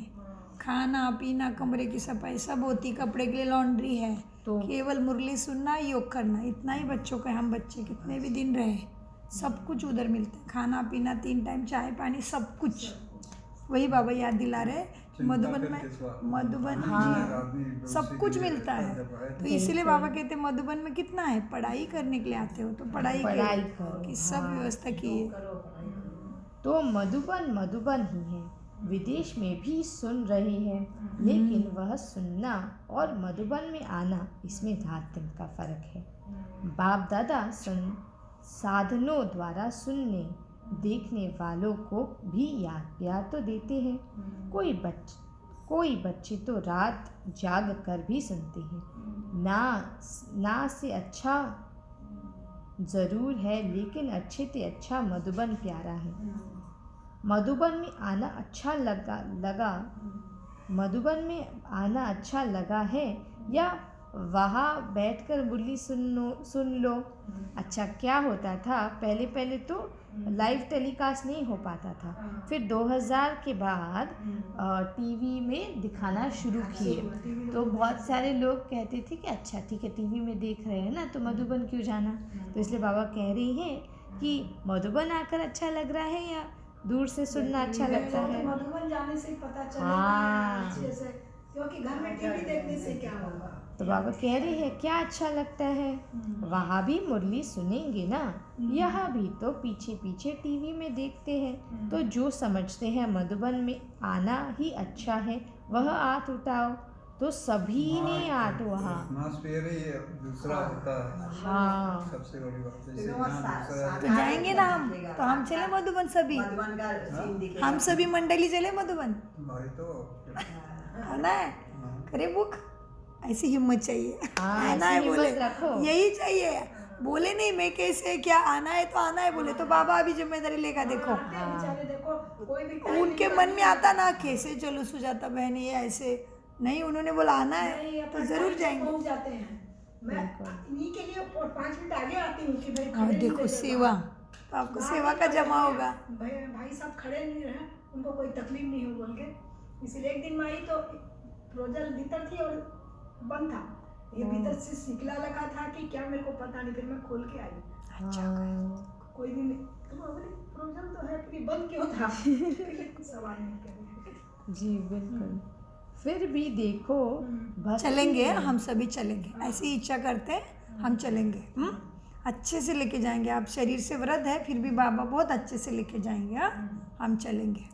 [SPEAKER 3] खाना पीना कमरे की सफाई सब होती, कपड़े के लिए लॉन्ड्री है,
[SPEAKER 1] तो
[SPEAKER 3] केवल मुरली सुनना योग करना, इतना ही बच्चों का। हम बच्चे कितने भी दिन रहे सब कुछ उधर मिलता है, खाना पीना 3 टाइम चाय पानी सब कुछ। वही बाबा याद दिला रहे मधुबन में, मधुबन जी सब कुछ मिलता है। तो इसीलिए बाबा कहते हैं मधुबन में कितना है, पढ़ाई करने के लिए आते हो तो पढ़ाई
[SPEAKER 1] करो।
[SPEAKER 3] की सब व्यवस्था की है।
[SPEAKER 1] तो मधुबन ही है। विदेश में भी सुन रहे हैं, लेकिन वह सुनना और मधुबन में आना, इसमें रात दिन का फर्क है। बाप दादा साधनों द्वारा सुनने देखने वालों को भी याद प्यार तो देते हैं। कोई बच्चे तो रात जाग कर भी सुनते हैं। ना से अच्छा ज़रूर है, लेकिन अच्छे से अच्छा मधुबन प्यारा है। मधुबन में आना अच्छा लगा है या वहाँ बैठकर मुरली सुन लो। अच्छा क्या होता था, पहले तो लाइव टेलीकास्ट नहीं हो पाता था, फिर 2000 के बाद टीवी में दिखाना शुरू किए, तो बहुत सारे लोग कहते थे कि अच्छा ठीक है, टीवी में देख रहे हैं ना, तो मधुबन क्यों जाना। तो इसलिए बाबा कह रही हैं कि मधुबन आकर अच्छा लग रहा है या दूर से सुनना अच्छा लगता है।
[SPEAKER 2] मधुबन जाने से पता चलेगा
[SPEAKER 1] हाँ।
[SPEAKER 2] अच्छे से, क्योंकि घर में टीवी देखने से क्या होगा।
[SPEAKER 1] तो बाबा कह रही है क्या अच्छा लगता है, वहाँ भी मुरली सुनेंगे ना, यहाँ भी तो पीछे पीछे टीवी में देखते हैं। तो जो समझते हैं मधुबन में आना ही अच्छा है, वह आठ उठाओ। तो सभी ने आठ वहाँ
[SPEAKER 5] एटमॉस्फेयर ही दूसरा होता है।
[SPEAKER 1] हाँ।
[SPEAKER 5] सबसे बड़ी बात है।
[SPEAKER 3] तो जाएंगे ना हम, तो हम चले मधुबन सभी,
[SPEAKER 4] मधुबन का सीन दिखे।
[SPEAKER 3] हम सभी मंडली चले मधुबन,
[SPEAKER 5] भाई तो
[SPEAKER 3] आना है, करे बुक, ऐसी हिम्मत चाहिए।
[SPEAKER 1] हाँ,
[SPEAKER 3] आना
[SPEAKER 1] ऐसी
[SPEAKER 3] है बोले,
[SPEAKER 1] हिम्मत रखो।
[SPEAKER 3] यही चाहिए। बोले नहीं मैं कैसे क्या, आना है तो आना है बोले, तो बाबा अभी जिम्मेदारी लेगा। देखो
[SPEAKER 2] बेचारे देखो, कोई भी टाइम
[SPEAKER 3] उनके मन में आता ना कैसे चलो सुजाता बहन, ये ऐसे नहीं, उन्होंने बोला आना
[SPEAKER 2] नहीं,
[SPEAKER 3] है
[SPEAKER 2] अपन
[SPEAKER 3] तो जरूर
[SPEAKER 2] टाइम से
[SPEAKER 3] जाएंगे।
[SPEAKER 2] पहुंच जाते हैं। मैं इन्हीं के लिए 5 मिनट आगे आती हूँ कि भाई
[SPEAKER 3] और
[SPEAKER 2] खड़े नहीं
[SPEAKER 3] देखो
[SPEAKER 2] रहे।
[SPEAKER 3] सेवा, तो आपको सेवा का जमा होगा।
[SPEAKER 2] भाई साहब खड़े नहीं रहे, उनको कोई तकलीफ नहीं हो बोल के। इसलिए एक दिन मैं आई तो प्रोजल भीतर थी और बंद था, ये भीतर से सिकला लगा था कि क्या मेरे को पता नहीं, फिर मैं खोल के आई। कोई दिन तो बोली प्रोजल तो है, फिर बंद क्यों था। सवाल नहीं करें।
[SPEAKER 1] जी बिल्कुल। फिर भी देखो
[SPEAKER 3] चलेंगे, हम सभी चलेंगे, ऐसी इच्छा करते हैं हम चलेंगे। अच्छे से लेके जाएंगे। आप शरीर से व्रत है, फिर भी बाबा बहुत अच्छे से लेके जाएंगे। हम चलेंगे।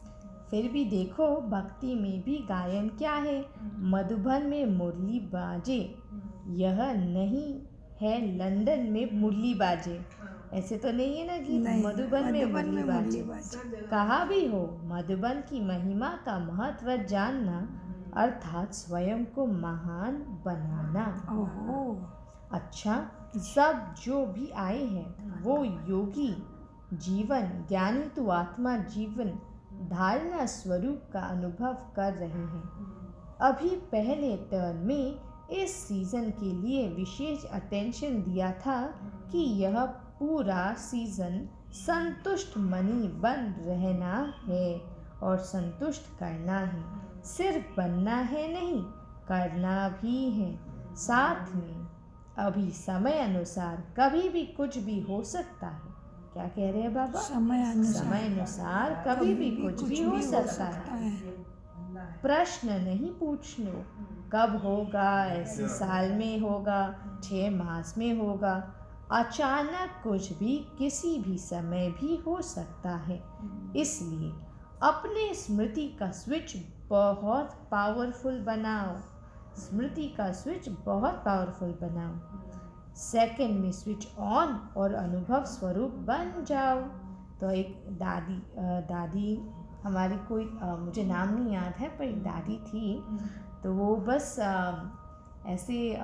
[SPEAKER 1] फिर भी देखो भक्ति में भी गायन क्या है, मधुबन में मुरली बाजे, यह नहीं है लंदन में मुरली बाजे। ऐसे तो नहीं है ना कि मधुबन में मुरली बाजे। कहा भी हो मधुबन की महिमा का महत्व जानना, अर्थात स्वयं को महान बनाना। अच्छा, सब जो भी आए हैं वो योगी जीवन, ज्ञानी तो आत्मा जीवन धारणा स्वरूप का अनुभव कर रहे हैं। अभी पहले टर्न में इस सीज़न के लिए विशेष अटेंशन दिया था कि यह पूरा सीज़न संतुष्ट मनी बन रहना है और संतुष्ट करना है। सिर्फ बनना है नहीं, करना भी है साथ में। अभी समय अनुसार कभी भी कुछ भी हो सकता है। क्या कह रहे हैं बाबा?
[SPEAKER 3] समय
[SPEAKER 1] अनुसार कभी भी कुछ भी हो सकता है। प्रश्न नहीं पूछनो कब होगा, ऐसे साल में होगा, 6 मास में होगा, अचानक कुछ भी किसी भी समय भी हो सकता है। इसलिए अपने स्मृति का स्विच बहुत पावरफुल बनाओ। स्मृति का स्विच बहुत पावरफुल बनाओ। सेकंड में स्विच ऑन और अनुभव स्वरूप बन जाओ। तो एक दादी हमारी कोई मुझे नाम नहीं याद है, पर एक दादी थी, तो वो बस ऐसे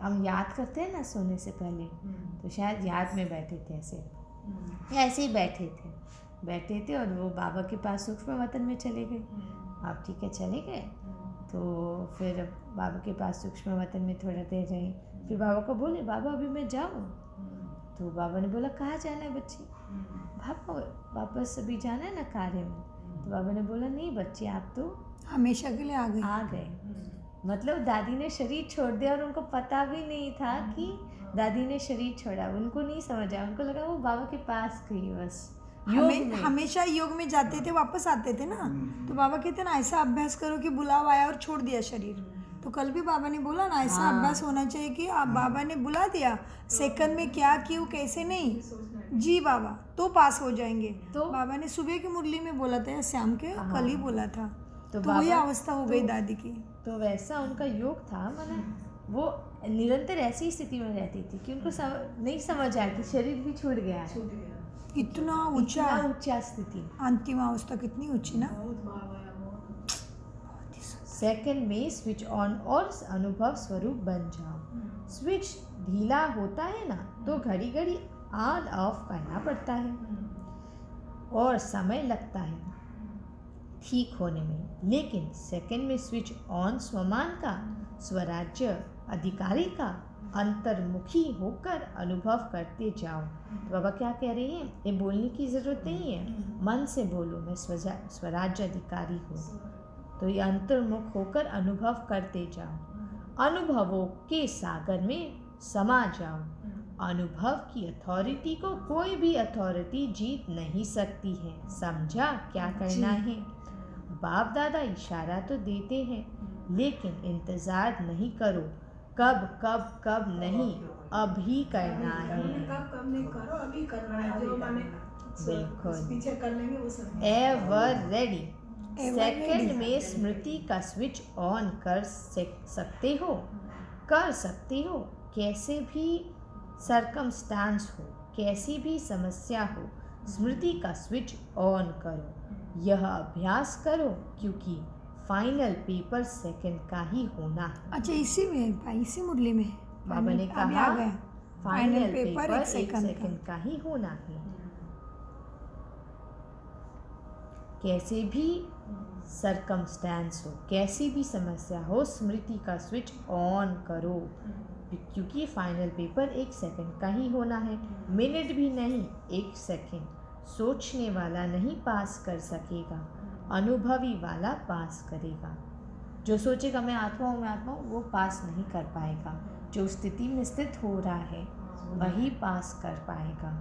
[SPEAKER 1] हम याद करते हैं ना सोने से पहले, तो शायद याद में बैठे थे, ऐसे ही बैठे थे और वो बाबा के पास सूक्ष्म वतन में चले गए। आप ठीक है चले गए, तो फिर बाबा के पास सूक्ष्म वतन में थोड़ा देर रहे। फिर बाबा को बोले बाबा अभी मैं जाऊँ, तो बाबा ने बोला कहाँ जाना है बच्ची? बाबा वापस अभी जाना है ना कार्य में। तो बाबा ने बोला नहीं बच्ची, आप तो
[SPEAKER 3] हमेशा के लिए आ गए।
[SPEAKER 1] मतलब दादी ने शरीर छोड़ दिया और उनको पता भी नहीं था कि दादी ने शरीर छोड़ा। उनको नहीं समझ आया, उनको लगा वो बाबा के पास गई बस।
[SPEAKER 3] हमेशा योग में जाते थे, वापस आते थे ना, तो बाबा कहते ना ऐसा अभ्यास करो कि बुलावा आया और छोड़ दिया शरीर। तो कल भी बाबा ने बोला ना ऐसा अभ्यास होना चाहिए कि आप बाबा ने बुला दिया, सेकंड में क्या क्यों कैसे नहीं, जी बाबा तो पास हो जाएंगे।
[SPEAKER 1] तो
[SPEAKER 3] बाबा ने सुबह की मुरली में बोला था या शाम के
[SPEAKER 1] हाँ।
[SPEAKER 3] कल ही बोला था।
[SPEAKER 1] तो
[SPEAKER 3] तो वही
[SPEAKER 1] बाबा-
[SPEAKER 3] अवस्था हो गई
[SPEAKER 1] तो-
[SPEAKER 3] दादी की।
[SPEAKER 1] तो वैसा उनका योग था, माने वो निरंतर ऐसी स्थिति में रहती थी कि उनको नहीं समझ आया कि शरीर भी छूट गया है।
[SPEAKER 2] छूट गया,
[SPEAKER 3] इतना ऊंचा,
[SPEAKER 1] इतना ऊंचा स्थिति।
[SPEAKER 3] अंतिम अवस्था कितनी ऊंची ना।
[SPEAKER 2] बहुत भाव आया, बहुत।
[SPEAKER 1] सेकंड में स्विच ऑन और अनुभव स्वरूप बन जाओ। स्विच ढीला होता है ना तो घड़ी घड़ी ऑन ऑफ करना पड़ता है और समय लगता है ठीक होने में। लेकिन सेकंड में स्विच ऑन स्वमान का, स्वराज्य अधिकारी का अंतर्मुखी होकर अनुभव करते जाओ। तो बाबा क्या कह रही हैं, ये बोलने की ज़रूरत नहीं है, मन से बोलो मैं स्वराज्य अधिकारी हूँ। तो ये अंतर्मुख होकर अनुभव करते जाओ, अनुभवों के सागर में समा जाओ। अनुभव की अथॉरिटी को कोई भी अथॉरिटी जीत नहीं सकती है। समझा क्या करना है? बाप दादा इशारा तो देते हैं लेकिन इंतज़ार नहीं करो। कब कब कब नहीं, अभी करना है।
[SPEAKER 2] कब नहीं करो, अभी करना है। जो माने
[SPEAKER 1] बिल्कुल।
[SPEAKER 2] पीछे कर लेंगे वो सब
[SPEAKER 1] ever ready.
[SPEAKER 3] Ever
[SPEAKER 1] second
[SPEAKER 3] ready।
[SPEAKER 1] में स्मृति का स्विच ऑन कर सकते हो, कैसे भी सरकमस्टांस हो, कैसी भी समस्या हो, स्मृति का स्विच ऑन करो। यह अभ्यास करो क्योंकि फाइनल पेपर सेकंड का ही होना है।
[SPEAKER 3] अच्छा इसी में, इसी मुरली में
[SPEAKER 1] बाबा ने
[SPEAKER 3] अभी
[SPEAKER 1] कहा
[SPEAKER 3] आ गया
[SPEAKER 1] फाइनल पेपर
[SPEAKER 3] एक
[SPEAKER 1] एक
[SPEAKER 3] सेकंड
[SPEAKER 1] सेकंड का ही होना है। कैसे भी सरकमस्टेंस हो, कैसी भी समस्या हो, स्मृति का स्विच ऑन करो क्योंकि फाइनल पेपर एक सेकंड का ही होना है। मिनट भी नहीं, एक सेकंड। सोचने वाला नहीं पास कर सकेगा, अनुभवी वाला पास करेगा। जो सोचेगा मैं आत्मा हूँ, वो पास नहीं कर पाएगा। जो स्थिति में स्थित हो रहा है वही पास कर पाएगा।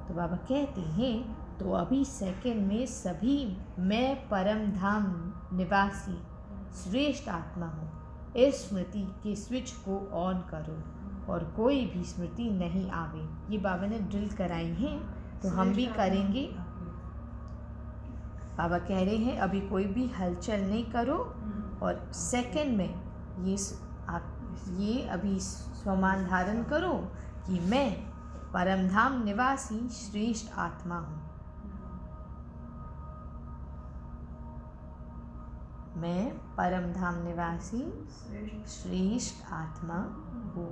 [SPEAKER 1] तो बाबा कहते हैं तो अभी सेकंड में सभी मैं परम धाम निवासी श्रेष्ठ आत्मा हूँ, इस स्मृति के स्विच को ऑन करो और कोई भी स्मृति नहीं आवे। ये बाबा ने ड्रिल कराई हैं तो हम भी करेंगे। बाबा कह रहे हैं अभी कोई भी हलचल नहीं करो और सेकंड में ये अभी स्वमान धारण करो कि मैं परमधाम निवासी श्रेष्ठ आत्मा हूँ। मैं परमधाम निवासी श्रेष्ठ आत्मा हूँ।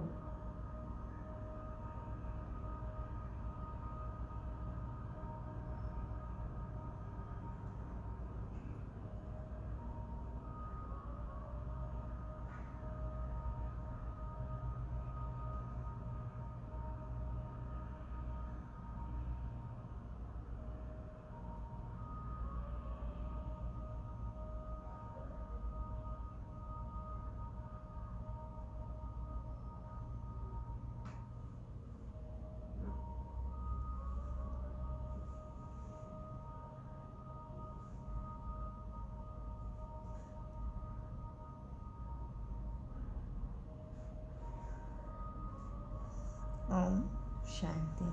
[SPEAKER 1] ओम शांति।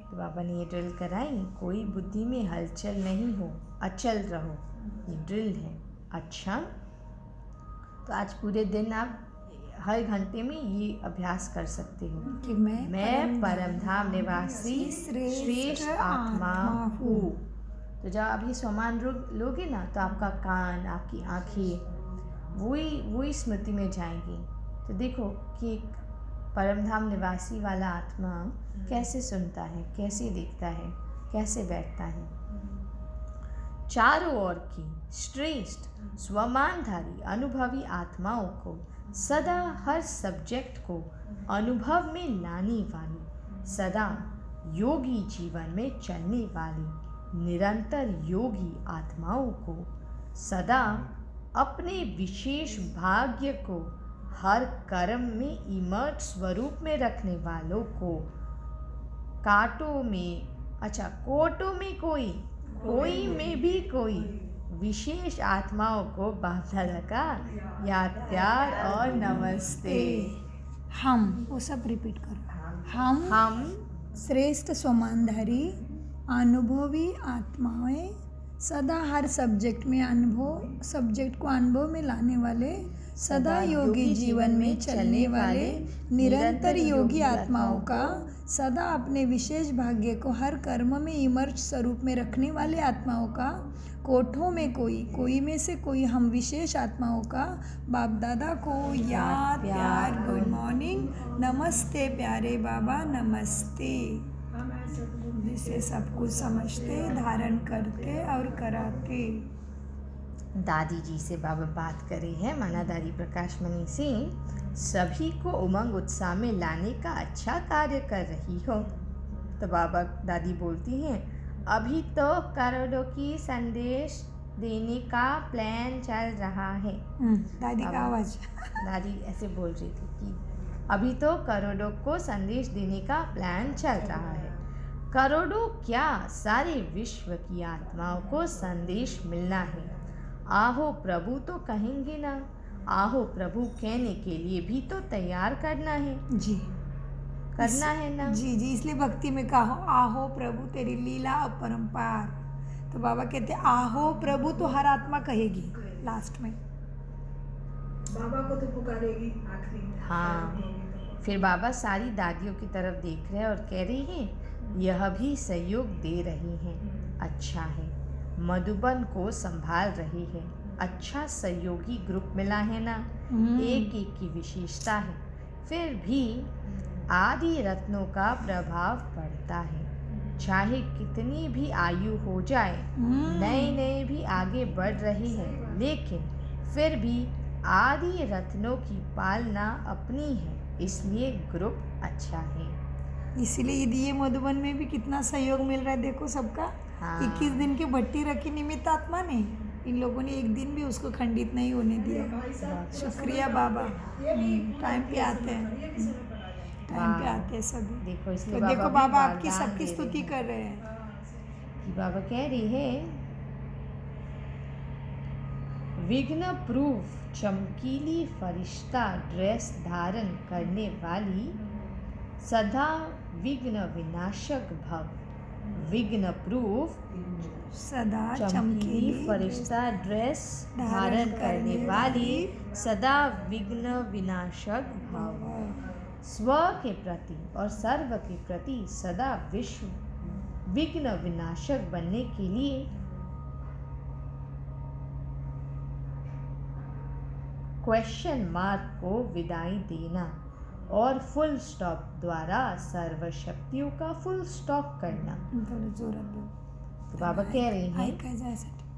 [SPEAKER 1] तो बाबा ने ये ड्रिल कराई, कोई बुद्धि में हलचल नहीं हो, अचल रहो। ये ड्रिल है। अच्छा, तो आज पूरे दिन आप हर घंटे में ये अभ्यास कर सकते हो
[SPEAKER 3] कि
[SPEAKER 1] मैं परमधाम निवासी श्रेष्ठ आत्मा हूँ। तो जब आप ये स्वमान लोगे ना तो आपका कान, आपकी आँखें वही स्मृति में जाएंगी। तो देखो कि परमधाम निवासी वाला आत्मा कैसे सुनता है, कैसे देखता है, कैसे बैठता है। चारों ओर की श्रेष्ठ स्वमानधारी अनुभवी आत्माओं को सदा हर सब्जेक्ट को अनुभव में लाने वाली, सदा योगी जीवन में चलने वाली निरंतर योगी आत्माओं को, सदा अपने विशेष भाग्य को हर कर्म में इमर्ट स्वरूप में रखने वालों को, कोटों में कोई में भी कोई विशेष आत्माओं को बाप दादा का याद प्यार और नमस्ते।
[SPEAKER 3] हम वो सब रिपीट करो। हम श्रेष्ठ स्वमानधारी अनुभवी आत्माएं, सदा हर सब्जेक्ट को अनुभव में लाने वाले, सदा योगी जीवन में चलने वाले निरंतर योगी आत्माओं का, सदा अपने विशेष भाग्य को हर कर्म में इमर्ज स्वरूप में रखने वाले आत्माओं का, कोठों में कोई में से कोई हम विशेष आत्माओं का बाप दादा को याद प्यार गुड मॉर्निंग, नमस्ते प्यारे बाबा नमस्ते।
[SPEAKER 2] हम ऐसे गुरु
[SPEAKER 3] जिसे सब कुछ समझते, धारण करते और कराते।
[SPEAKER 1] दादी जी से बाबा बात करी है, माना दादी प्रकाश मणि सिंह सभी को उमंग उत्साह में लाने का अच्छा कार्य कर रही हो। तो बाबा दादी बोलती हैं, अभी तो करोड़ों की संदेश देने का प्लान चल रहा है।
[SPEAKER 3] दादी का आवाज।
[SPEAKER 1] दादी ऐसे बोल रही थी कि अभी तो करोड़ों को संदेश देने का प्लान चल रहा है। करोड़ों क्या, सारे विश्व की आत्माओं को संदेश मिलना है। आहो प्रभु तो कहेंगे ना, आहो प्रभु कहने के लिए भी तो तैयार करना है
[SPEAKER 3] जी,
[SPEAKER 1] करना है ना।
[SPEAKER 3] जी जी, इसलिए भक्ति में कहो आहो प्रभु तेरी लीला अपरंपार। तो बाबा कहते आहो प्रभु तो हर आत्मा कहेगी लास्ट में,
[SPEAKER 2] बाबा को तो पुकारेगी आखिरी में।
[SPEAKER 1] हाँ, फिर बाबा सारी दादियों की तरफ देख रहे हैं और कह रही हैं, यह भी सहयोग दे रही हैं, अच्छा है, मधुबन को संभाल रही है, अच्छा सहयोगी ग्रुप मिला है ना। एक एक की विशेषता है, फिर भी आदि रत्नों का प्रभाव पड़ता है। चाहे कितनी भी आयु हो जाए, नए नए भी आगे बढ़ रही है, लेकिन फिर भी आदि रत्नों की पालना अपनी है, इसलिए ग्रुप अच्छा है।
[SPEAKER 3] इसीलिए ये मधुबन में भी कितना सहयोग मिल रहा है, देखो सबका।
[SPEAKER 1] हाँ।
[SPEAKER 3] 21 दिन की भट्टी रखी निमित्त आत्मा ने, इन लोगों ने एक दिन भी उसको खंडित नहीं होने दिया।
[SPEAKER 2] भाई साहब
[SPEAKER 3] शुक्रिया बाबा,
[SPEAKER 2] ये भी
[SPEAKER 3] टाइम पे आते हैं,
[SPEAKER 2] ये भी समय पर आ जाए।
[SPEAKER 3] टाइम पे आते हैं सभी।
[SPEAKER 1] देखो इसलिए
[SPEAKER 3] तो देखो
[SPEAKER 1] भी
[SPEAKER 3] बाबा आपकी
[SPEAKER 1] वरदान
[SPEAKER 3] सबकी
[SPEAKER 1] दे
[SPEAKER 3] स्तुति
[SPEAKER 1] रहे
[SPEAKER 3] कर रहे हैं।
[SPEAKER 1] हैं कि बाबा कह रही है, विघ्न प्रूफ चमकीली फरिश्ता ड्रेस धारण करने वाली, सदा विघ्न विनाशक भव। विघ्न प्रूफ
[SPEAKER 3] सदा
[SPEAKER 1] चमकीली फरिश्ता ड्रेस धारण करने वाली, सदा विघ्न विनाशक भव। स्व के प्रति और सर्व के प्रति सदा विघ्न विनाशक बनने के लिए क्वेश्चन मार्क को विदाई देना और फुल स्टॉप द्वारा सर्व शक्तियों का फुल स्टॉप करना। तो बाबा कह रही हैं,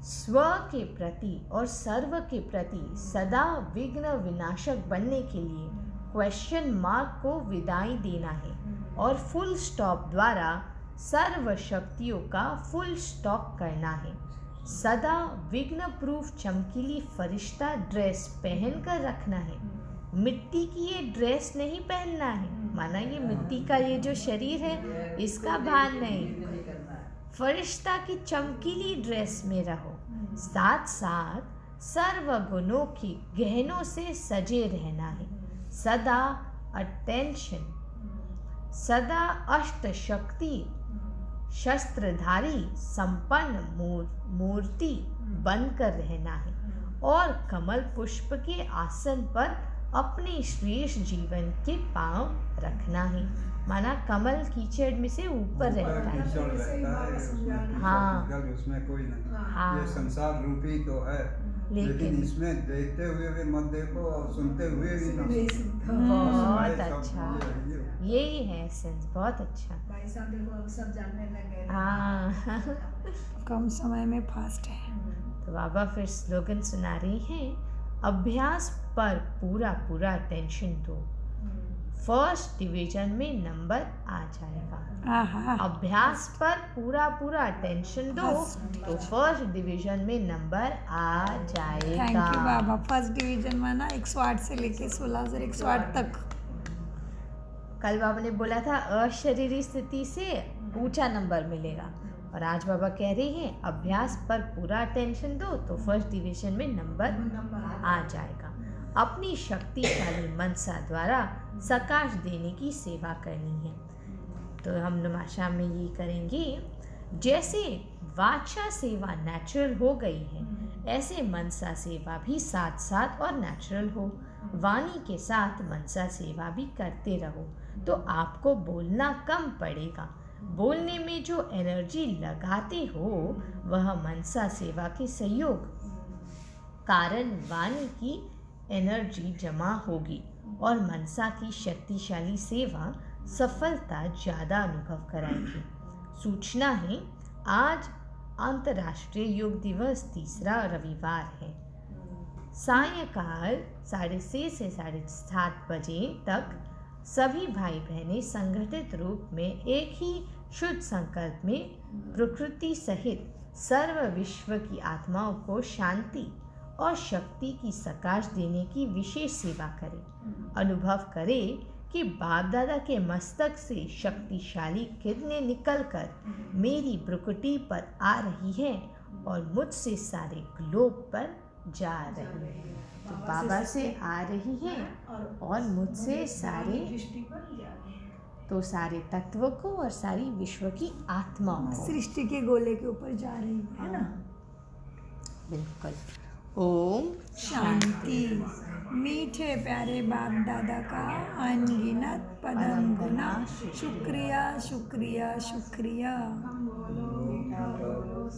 [SPEAKER 1] स्व के प्रति और सर्व के प्रति सदा विघ्न विनाशक बनने के लिए क्वेश्चन मार्क को विदाई देना है और फुल स्टॉप द्वारा सर्व शक्तियों का फुल स्टॉप करना है। सदा विघ्न प्रूफ चमकीली फरिश्ता ड्रेस पहन कर रखना है। मिट्टी की ये ड्रेस नहीं पहनना है, माना ये मिट्टी का ये जो शरीर है इसका भान नहीं, फरिश्ता की चमकीली ड्रेस में रहो। साथ साथ सर्व गुणों की गहनों से सजे रहना है। सदा अटेंशन, सदा अष्ट शक्ति शस्त्रधारी संपन्न मूर्ति बनकर रहना है और कमल पुष्प के आसन पर अपने श्रेष्ठ जीवन के पांव रखना है। माना कमल कीचड़ में से ऊपर रहता है।
[SPEAKER 5] कीचड़ रहता है, उसमें
[SPEAKER 1] हाँ।
[SPEAKER 5] कीचड़, उसमें कोई नहीं।
[SPEAKER 1] हाँ।
[SPEAKER 5] ये संसार रूपी तो है, लेकिन इसमें देखते हुए भी मत देखो और सुनते हुए भी ना।
[SPEAKER 1] बहुत
[SPEAKER 5] सब
[SPEAKER 1] अच्छा,
[SPEAKER 5] ये-
[SPEAKER 1] यही है सेंस, बहुत अच्छा।
[SPEAKER 2] भाई साहब देखो अब सब जानने लग गए।
[SPEAKER 1] हाँ।
[SPEAKER 3] कम समय में फास्ट है।
[SPEAKER 1] तो बाबा फिर स्लोगन सुना रही हैं, अभ्यास पर पूरा पूरा अटेंशन दो, फर्स्ट डिवीजन में नंबर आ जाएगा।
[SPEAKER 3] आहा,
[SPEAKER 1] अभ्यास पर पूरा पूरा अटेंशन दो तो फर्स्ट डिवीजन में नंबर आ जाएगा।
[SPEAKER 3] Thank you Baba. First division माना 108 से लेके 16,108 तक।
[SPEAKER 1] कल बाबा ने बोला था अशरीरी स्थिति से ऊंचा नंबर मिलेगा, और आज बाबा कह रही हैं अभ्यास पर पूरा अटेंशन दो तो फर्स्ट डिवीजन में नंबर आ जाएगा। अपनी शक्तिशाली मनसा द्वारा सकाश देने की सेवा करनी है। तो हम नमाशा में ये करेंगे, जैसे वाचा सेवा नेचुरल हो गई है, ऐसे मनसा सेवा भी साथ साथ और नेचुरल हो। वाणी के साथ मनसा सेवा भी करते रहो तो आपको बोलना कम पड़ेगा। बोलने में जो एनर्जी लगाते हो वह मनसा सेवा के सहयोग कारण वाणी की एनर्जी जमा होगी और मनसा की शक्तिशाली सेवा सफलता ज़्यादा अनुभव कराएगी। सूचना है, आज अंतर्राष्ट्रीय योग दिवस 3 रविवार है। सायंकाल 6:30 से 7:30 बजे तक सभी भाई बहनें संगठित रूप में एक ही शुद्ध संकल्प में प्रकृति सहित सर्व विश्व की आत्माओं को शांति और शक्ति की सकाश देने की विशेष सेवा करें। अनुभव करें कि बाप दादा के मस्तक से शक्तिशाली किरणें निकलकर मेरी भ्रुकुटी पर आ रही है और मुझसे सारे ग्लोब पर जा रही है। तो बाबा से आ रही है और मुझसे सारे,
[SPEAKER 2] दृष्टि पर जा रही है।
[SPEAKER 1] तो सारे तत्व को और सारी विश्व की आत्माओं को
[SPEAKER 3] सृष्टि के गोले के ऊपर जा रही है ना।
[SPEAKER 1] बिल्कुल। ओम
[SPEAKER 3] शांति। मीठे प्यारे बाप दादा का अनगिनत पदम गुना शुक्रिया शुक्रिया शुक्रिया।
[SPEAKER 2] हम बोलो, मीठा बोलो,